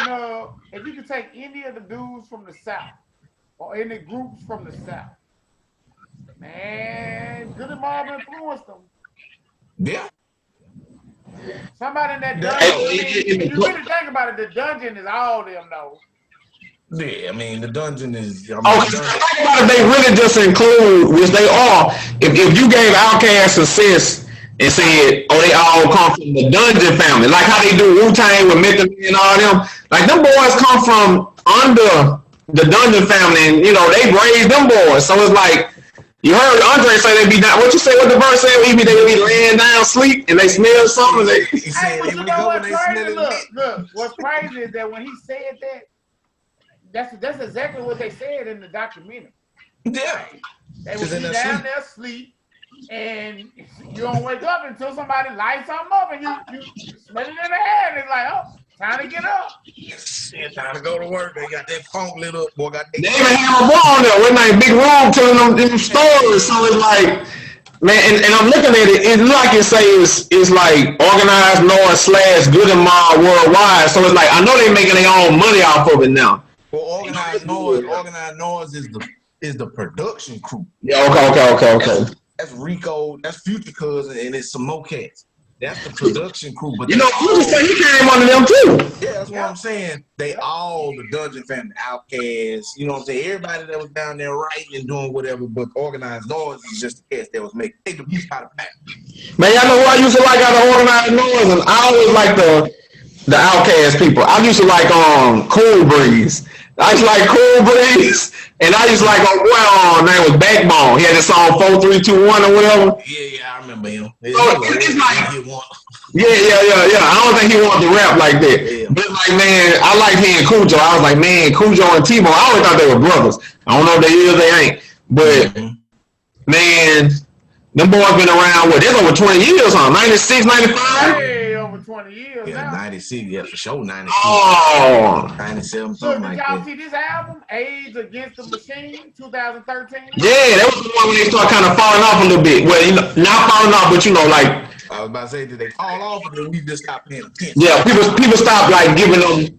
Speaker 3: If you could take any of the dudes from the South or any groups from the South Man, Goodie Mob influenced them.
Speaker 1: Yeah.
Speaker 3: Somebody in that
Speaker 1: Yeah.
Speaker 3: dungeon. I mean, if you really think about it, the dungeon is all them though.
Speaker 1: Yeah, I mean the dungeon is. I mean,
Speaker 2: Oh, think about it. They really just include, which they are. If you gave Outkast success and said, "Oh, they all come from the Dungeon family," like how they do Wu-Tang with Method Man and all them, like them boys come from under the Dungeon family, and you know they raised them boys. So it's like you heard Andre say they be down. What you say? What the verse said? They be laying down sleep and they smell something.
Speaker 1: he said,
Speaker 3: but
Speaker 1: they
Speaker 3: you
Speaker 1: wake
Speaker 3: know
Speaker 1: up
Speaker 3: what's
Speaker 1: when they smell
Speaker 3: crazy?
Speaker 1: it.
Speaker 3: Look. What's crazy is that when he said that, that's exactly what they said in the documentary.
Speaker 1: Yeah.
Speaker 3: They would be down there asleep, and you don't wake up until somebody lights something up, and you smell it in the air, and it's like, oh, time to get up.
Speaker 1: Shit, time to go to work. They got that funk lit up, boy. Got
Speaker 2: they even have a boy on there with like big room telling them stories. So it's like, man, and I'm looking at it. It's like it says it's like organized noise / Goodie Mob worldwide. So it's like I know they're making their own money off of it now.
Speaker 1: Well, organized noise is the production crew.
Speaker 2: Yeah, okay.
Speaker 1: That's Rico, that's Future Cousin, and it's some more cats. That's the production crew. But
Speaker 2: you know, Future said he came under them too.
Speaker 1: Yeah, that's what I'm saying. They all the Dungeon family, Outkast, you know what I'm saying? Everybody that was down there writing and doing whatever, but organized noise is just the cats that was making take the beast out of back.
Speaker 2: Man, y'all know who I used to like out of organized noise, and I always like the Outkast people. I used to like Cool Breeze. I used to like Cool Breeze, and I used to like name was Backbone. He had the song 4, 3, 2, 1 or whatever.
Speaker 1: Yeah, I remember him.
Speaker 2: It's like, yeah. I don't think he wanted to rap like that. Yeah. But like, man, I like hearing Cujo. I was like, man, Cujo and T-Bone, I always thought they were brothers. I don't know if they is or they ain't. But man, them boys been around, there's over 20 years, huh? 96, 95?
Speaker 3: Hey, over 20 years
Speaker 1: yeah,
Speaker 3: now.
Speaker 1: 96, yeah, for sure, 96.
Speaker 2: Oh.
Speaker 1: 97,
Speaker 3: so
Speaker 1: something like that.
Speaker 3: did y'all see this album, Age Against the Machine, 2013?
Speaker 2: Yeah, that was the one when they started kind of falling off a little bit. Well, you know, not falling off, but you know, like.
Speaker 1: I was about to say, did they fall off or did we just stop paying attention?
Speaker 2: Yeah, people stopped like giving them.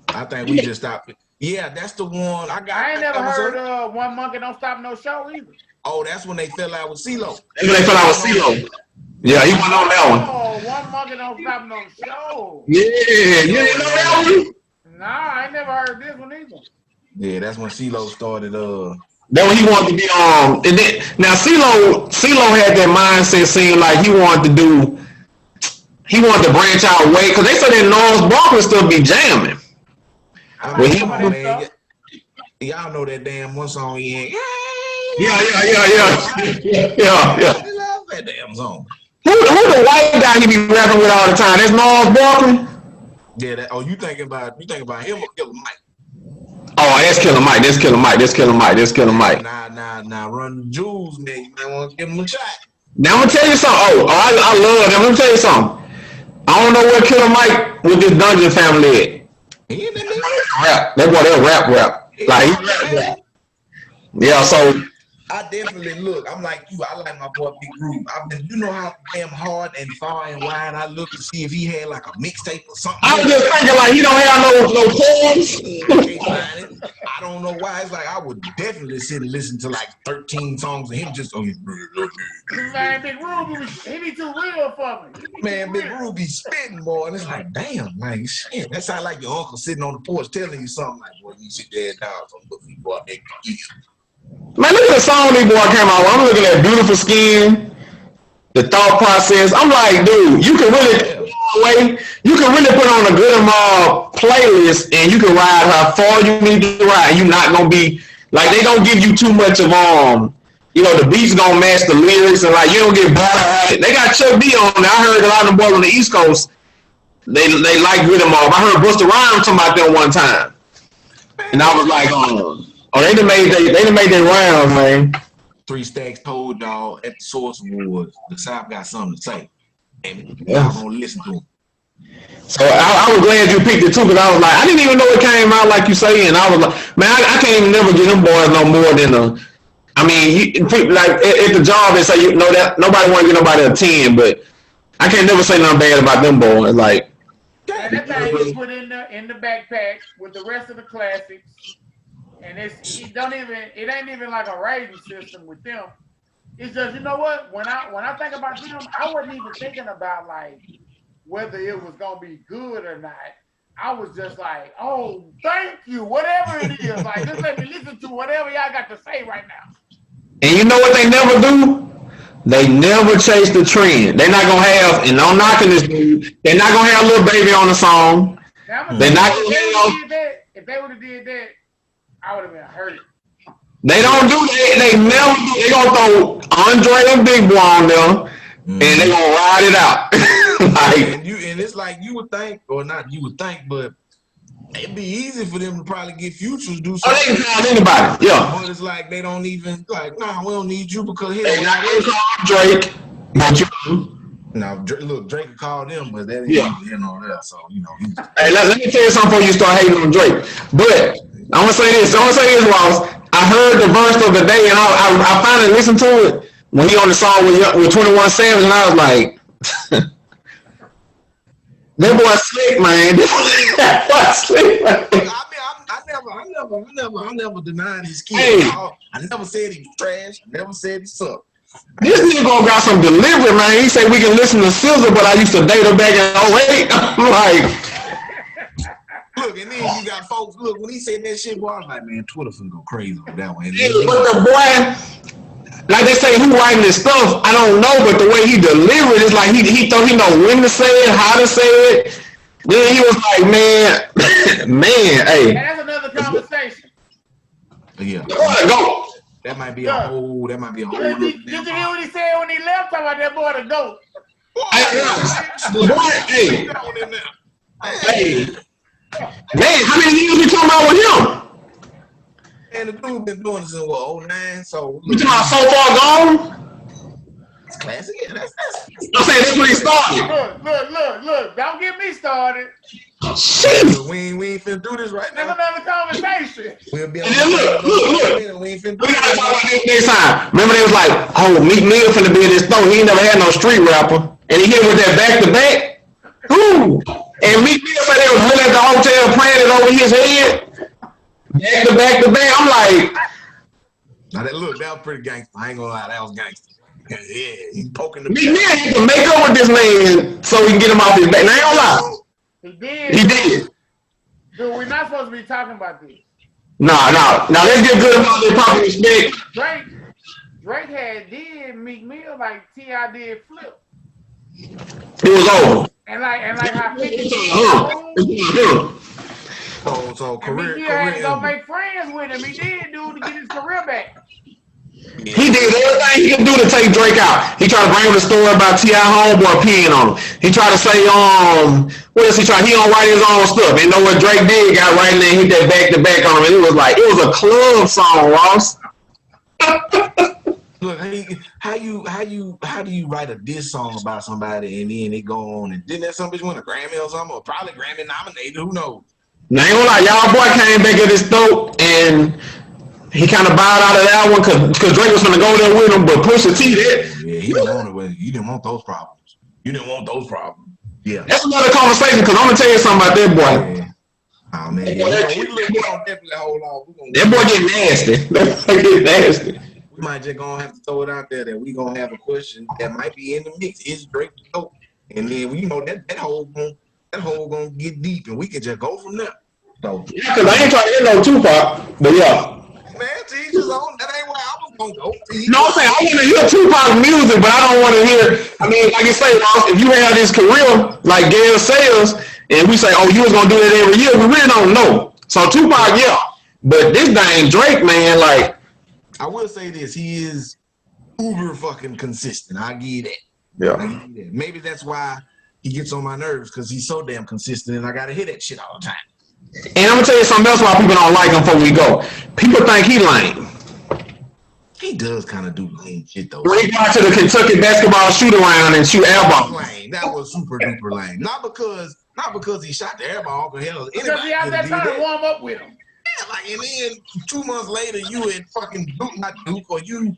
Speaker 1: I think we just stopped. Yeah, that's the one.
Speaker 3: I ain't never heard One Monkey Don't Stop No Show either.
Speaker 1: Oh, that's when they fell out with CeeLo.
Speaker 2: That's when they fell out with CeeLo. Yeah, he went on that one.
Speaker 3: Oh, One Monkey Don't Stop No Show.
Speaker 2: Yeah, you didn't know that one?
Speaker 3: Nah, I ain't never heard this one either.
Speaker 1: Yeah, that's when CeeLo started.
Speaker 2: That when he wanted to be and then now CeeLo had that mindset, seemed like he wanted to branch out way because they said that Norris Barkley still be jamming.
Speaker 1: Y'all know that damn one song he had.
Speaker 2: Yeah.
Speaker 1: I love that damn song.
Speaker 2: Who the white guy he be rapping with all the time? That's Norris Barkley.
Speaker 1: Yeah. You thinking about him or Killer Mike?
Speaker 2: Oh, that's Killer Mike.
Speaker 1: Nah. Run the jewels, man. You might want to give him a shot.
Speaker 2: Now I'm gonna tell you something. I love him. Let me tell you something. I don't know where Killer Mike with this Dungeon family at.
Speaker 1: He in
Speaker 2: rap. That boy, that rap. Like he rap. Yeah, so
Speaker 1: I definitely look. I'm like you. I like my boy Big Groove. You know how damn hard and far and wide I look to see if he had like a mixtape or something.
Speaker 2: I was just thinking like he don't have no
Speaker 1: poems. I don't know why. It's like I would definitely sit and listen to like 13 songs of him just on his.
Speaker 3: Man, Big Ruby, he be too real for me.
Speaker 1: Man, Big Ruby spitting, boy, and it's like, damn, like shit. That sound like your uncle sitting on the porch telling you something like, boy, you sit there down, some good people out there.
Speaker 2: Man, look at the song these boy came out with. I'm looking at Beautiful Skin, the thought process. I'm like, dude, you can really put on a Goodie Mob playlist and you can ride how far you need to ride. You're not gonna be like they don't give you too much of the beats gonna match the lyrics and like you don't get bored. They got Chuck D on there. I heard a lot of them boys on the East Coast. They like Goodie Mob. I heard Busta Rhymes talking about them one time, and I was like, they done made their rounds, man.
Speaker 1: 3 Stacks told y'all at the Source Awards, the South got something to say, and y'all gonna listen to him.
Speaker 2: So I was glad you picked it too, because I was like, I didn't even know it came out like you say, and I was like, man, I can't even never get them boys no more than like at the job they say that nobody want to get nobody a 10, but I can't never say nothing bad about them boys. Like,
Speaker 3: and that thing is put in the backpack with the rest of the classics. and it ain't even like a rating system with them. It's just, you know what? When I think about them, I wasn't even thinking about like whether it was gonna be good or not. I was just like, oh, thank you, whatever it is. Like, just let me listen to whatever y'all got to say right now.
Speaker 2: And you know what they never do? They never chase the trend. They're not gonna have, and I'm knocking this dude. They're not gonna have Lil Baby on the song.
Speaker 3: Now,
Speaker 2: They're not
Speaker 3: if
Speaker 2: gonna have.
Speaker 3: they would have did that, I would have been hurt.
Speaker 2: They don't do that. They never do. They gonna throw Andre and Big Boy on them, and they gonna ride it out.
Speaker 1: And it's like you would think, or not you would think, but it'd be easy for them to probably get Future to do something.
Speaker 2: Oh, they can call anybody. Yeah.
Speaker 1: But it's like they don't even like. Nah, we don't need you because here.
Speaker 2: They not gonna call Drake, but you.
Speaker 1: Now, look, Drake called them, but that ain't even that. So
Speaker 2: Hey, let me tell you something before you start hating on Drake. But I'm gonna say this, Ross. I heard the verse of the day, and I finally listened to it when he on the song with 21 Savage, and I was like, that boy slick, man. That boy slick, man.
Speaker 1: I never denied his skill.
Speaker 2: Hey.
Speaker 1: I never said he was trash. I never said he sucked.
Speaker 2: This nigga got some delivery, man. He said we can listen to SZA, but I used to date her back in 08. I'm like,
Speaker 1: look, and then you got folks. Look, when he said that shit, boy, I was like, man, Twitter finna go crazy on that one.
Speaker 2: But the boy, like they say, who writing this stuff? I don't know, but the way he delivered is like he thought he know when to say it, how to say it. Then he was like, man, hey.
Speaker 3: That's another conversation.
Speaker 1: Yeah.
Speaker 2: Go.
Speaker 1: That might be a whole. Did you
Speaker 3: hear what he said when he left? Talking about that boy to go.
Speaker 2: Hey, man, how many years we talking about with him?
Speaker 1: And the dude been doing this in what, 09? So
Speaker 2: you talking about So Far Gone?
Speaker 1: It's classic. Yeah, that's
Speaker 2: I'm saying that's when he started.
Speaker 3: Look! Don't get me started.
Speaker 2: Shit.
Speaker 1: We ain't finna do this right now.
Speaker 3: That's another conversation.
Speaker 1: We'll be on
Speaker 2: look.
Speaker 1: We ain't finna do
Speaker 2: We gotta
Speaker 1: this.
Speaker 2: talk about this next time. Remember they was like, oh, Meek Mill finna be in this store. He ain't never had no street rapper. And he hit with that back to back. Ooh. And Meek Mill said they was really at the hotel playing it over his head. Back to back. I'm like,
Speaker 1: now that was pretty gangster. I ain't gonna lie, that was gangster. Yeah, he's poking the
Speaker 2: Meek Mill had to make up with this man so he can get him off his back. Now I ain't gonna lie.
Speaker 3: He did. Dude, we're not supposed to be talking about this.
Speaker 2: No. Now let's get good about their proper respect.
Speaker 3: Drake had did Meek Mill like T.I. did Flip.
Speaker 2: It was over.
Speaker 3: And like how 50
Speaker 1: So career.
Speaker 3: Meek Mill had to go make friends with him. He did, dude, to get his career back.
Speaker 2: Yeah. He did everything he could do to take Drake out. He tried to bring him the story about T.I. homeboy peeing on him. He tried to say, what else he tried? He don't write his own stuff. You know what Drake did? Got right in there and hit that back to back on him. And it was a club song, Ross.
Speaker 1: Look, how do you write a diss song about somebody and then it go on and didn't that some bitch win a Grammy or something, or probably Grammy nominated? Who knows?
Speaker 2: Now ain't gonna lie, y'all boy came back at his throat and he kind of bowed out of that one because Drake was gonna go there with him, but Pusha T did.
Speaker 1: Yeah, he didn't want it with you. You didn't want those problems. Yeah,
Speaker 2: that's another conversation because I'm gonna tell you something about that boy.
Speaker 1: Yeah. Oh man, we don't definitely hold on.
Speaker 2: That boy get nasty. That boy get nasty.
Speaker 1: We might just gonna have to throw it out there that we gonna have a question that might be in the mix. Is Drake the GOAT? And then that hole gonna get deep, and we can just go from there. So
Speaker 2: yeah, because I ain't trying to hear no Tupac, but yeah.
Speaker 1: Man, teachers on. That ain't where I was gonna go.
Speaker 2: No, I'm saying I want to hear Tupac music, but I don't want to hear. I mean, like you say, Ross, if you have this career like Gail says, and we say, oh, you was gonna do that every year, we really don't know. So Tupac, yeah, but this dang Drake, man, like.
Speaker 1: I will say this: he is uber fucking consistent. I give you that.
Speaker 2: Yeah.
Speaker 1: Maybe that's why he gets on my nerves because he's so damn consistent, and I gotta hear that shit all the time.
Speaker 2: And I'm gonna tell you something else why people don't like him before we go. People think he lame.
Speaker 1: He does kind of do lame shit though.
Speaker 2: When he got to the Kentucky basketball shoot around and shoot air balls.
Speaker 1: That was super duper lame. Not because he shot the air ball, because hell,
Speaker 3: because he out there trying to warm up with him.
Speaker 1: Yeah, like, and then 2 months later, you at fucking Duke, not Duke, or you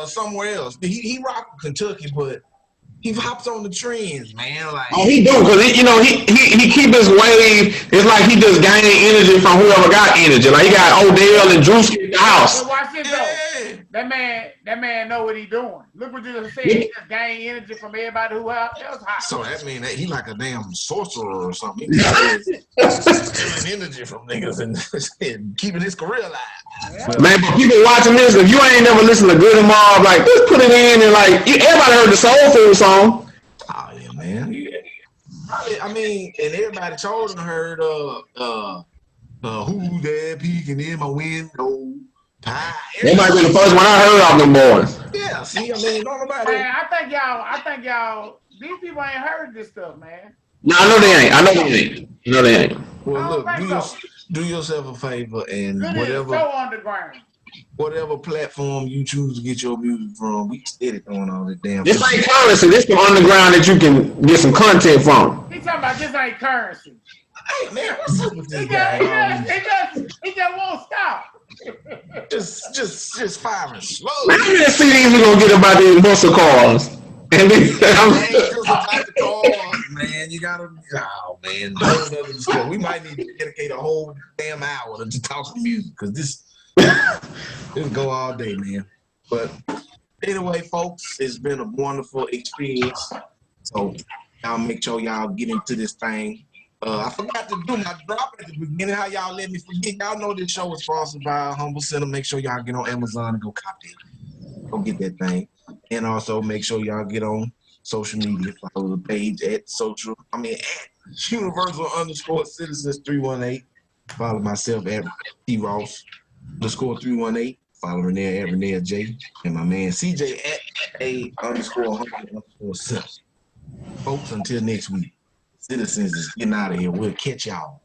Speaker 1: somewhere else. He rocked Kentucky, but he hops on the trends, man. Like,
Speaker 2: oh, he do because he keep his wave. It's like he just gain energy from whoever got energy. Like he got Odell and Drewski in the house.
Speaker 3: But watch this though. That man know what he doing. Look what you just said. He just gain energy from everybody who else hot.
Speaker 1: So that means that he like a damn sorcerer or something. He stealing energy from niggas and keeping his career alive.
Speaker 3: Yeah.
Speaker 2: Man, but people watching this, if you ain't never listened to Goodie Mob, like just put it in and like everybody heard the Soul Food song.
Speaker 1: Oh yeah, man. I mean, and everybody children heard who there peeking in my window.
Speaker 2: That might be the first one I heard of them boys.
Speaker 1: Yeah, see, I mean, don't nobody.
Speaker 3: Man, I think y'all, these people ain't heard this stuff, man.
Speaker 2: No, I know they ain't.
Speaker 1: Well, look, do yourself a favor and whatever platform you choose to get your music from, we steady throwing all this damn.
Speaker 2: This ain't currency. This the underground that you can get some content from.
Speaker 3: He talking about this ain't currency.
Speaker 1: Hey man, what's up with this guy?
Speaker 3: He just won't stop.
Speaker 1: just firing slow.
Speaker 2: How many CDs we gonna get about these muscle cars? And
Speaker 1: man, you gotta. Oh man, we might need to dedicate a whole damn hour to talking music because this go all day, man. But anyway, folks, it's been a wonderful experience. So y'all make sure y'all get into this thing. I forgot to do my drop at the beginning. How y'all let me forget? Y'all know this show is sponsored by Humble Center. Make sure y'all get on Amazon and go copy it. Go get that thing. And also make sure y'all get on social media. Follow the page at Universal_Citizens 318. Follow myself at T_Ross_318. Follow Renee at Renee J. And my man CJ at A_100_self. Folks, until next week. Citizens is getting out of here. We'll catch y'all.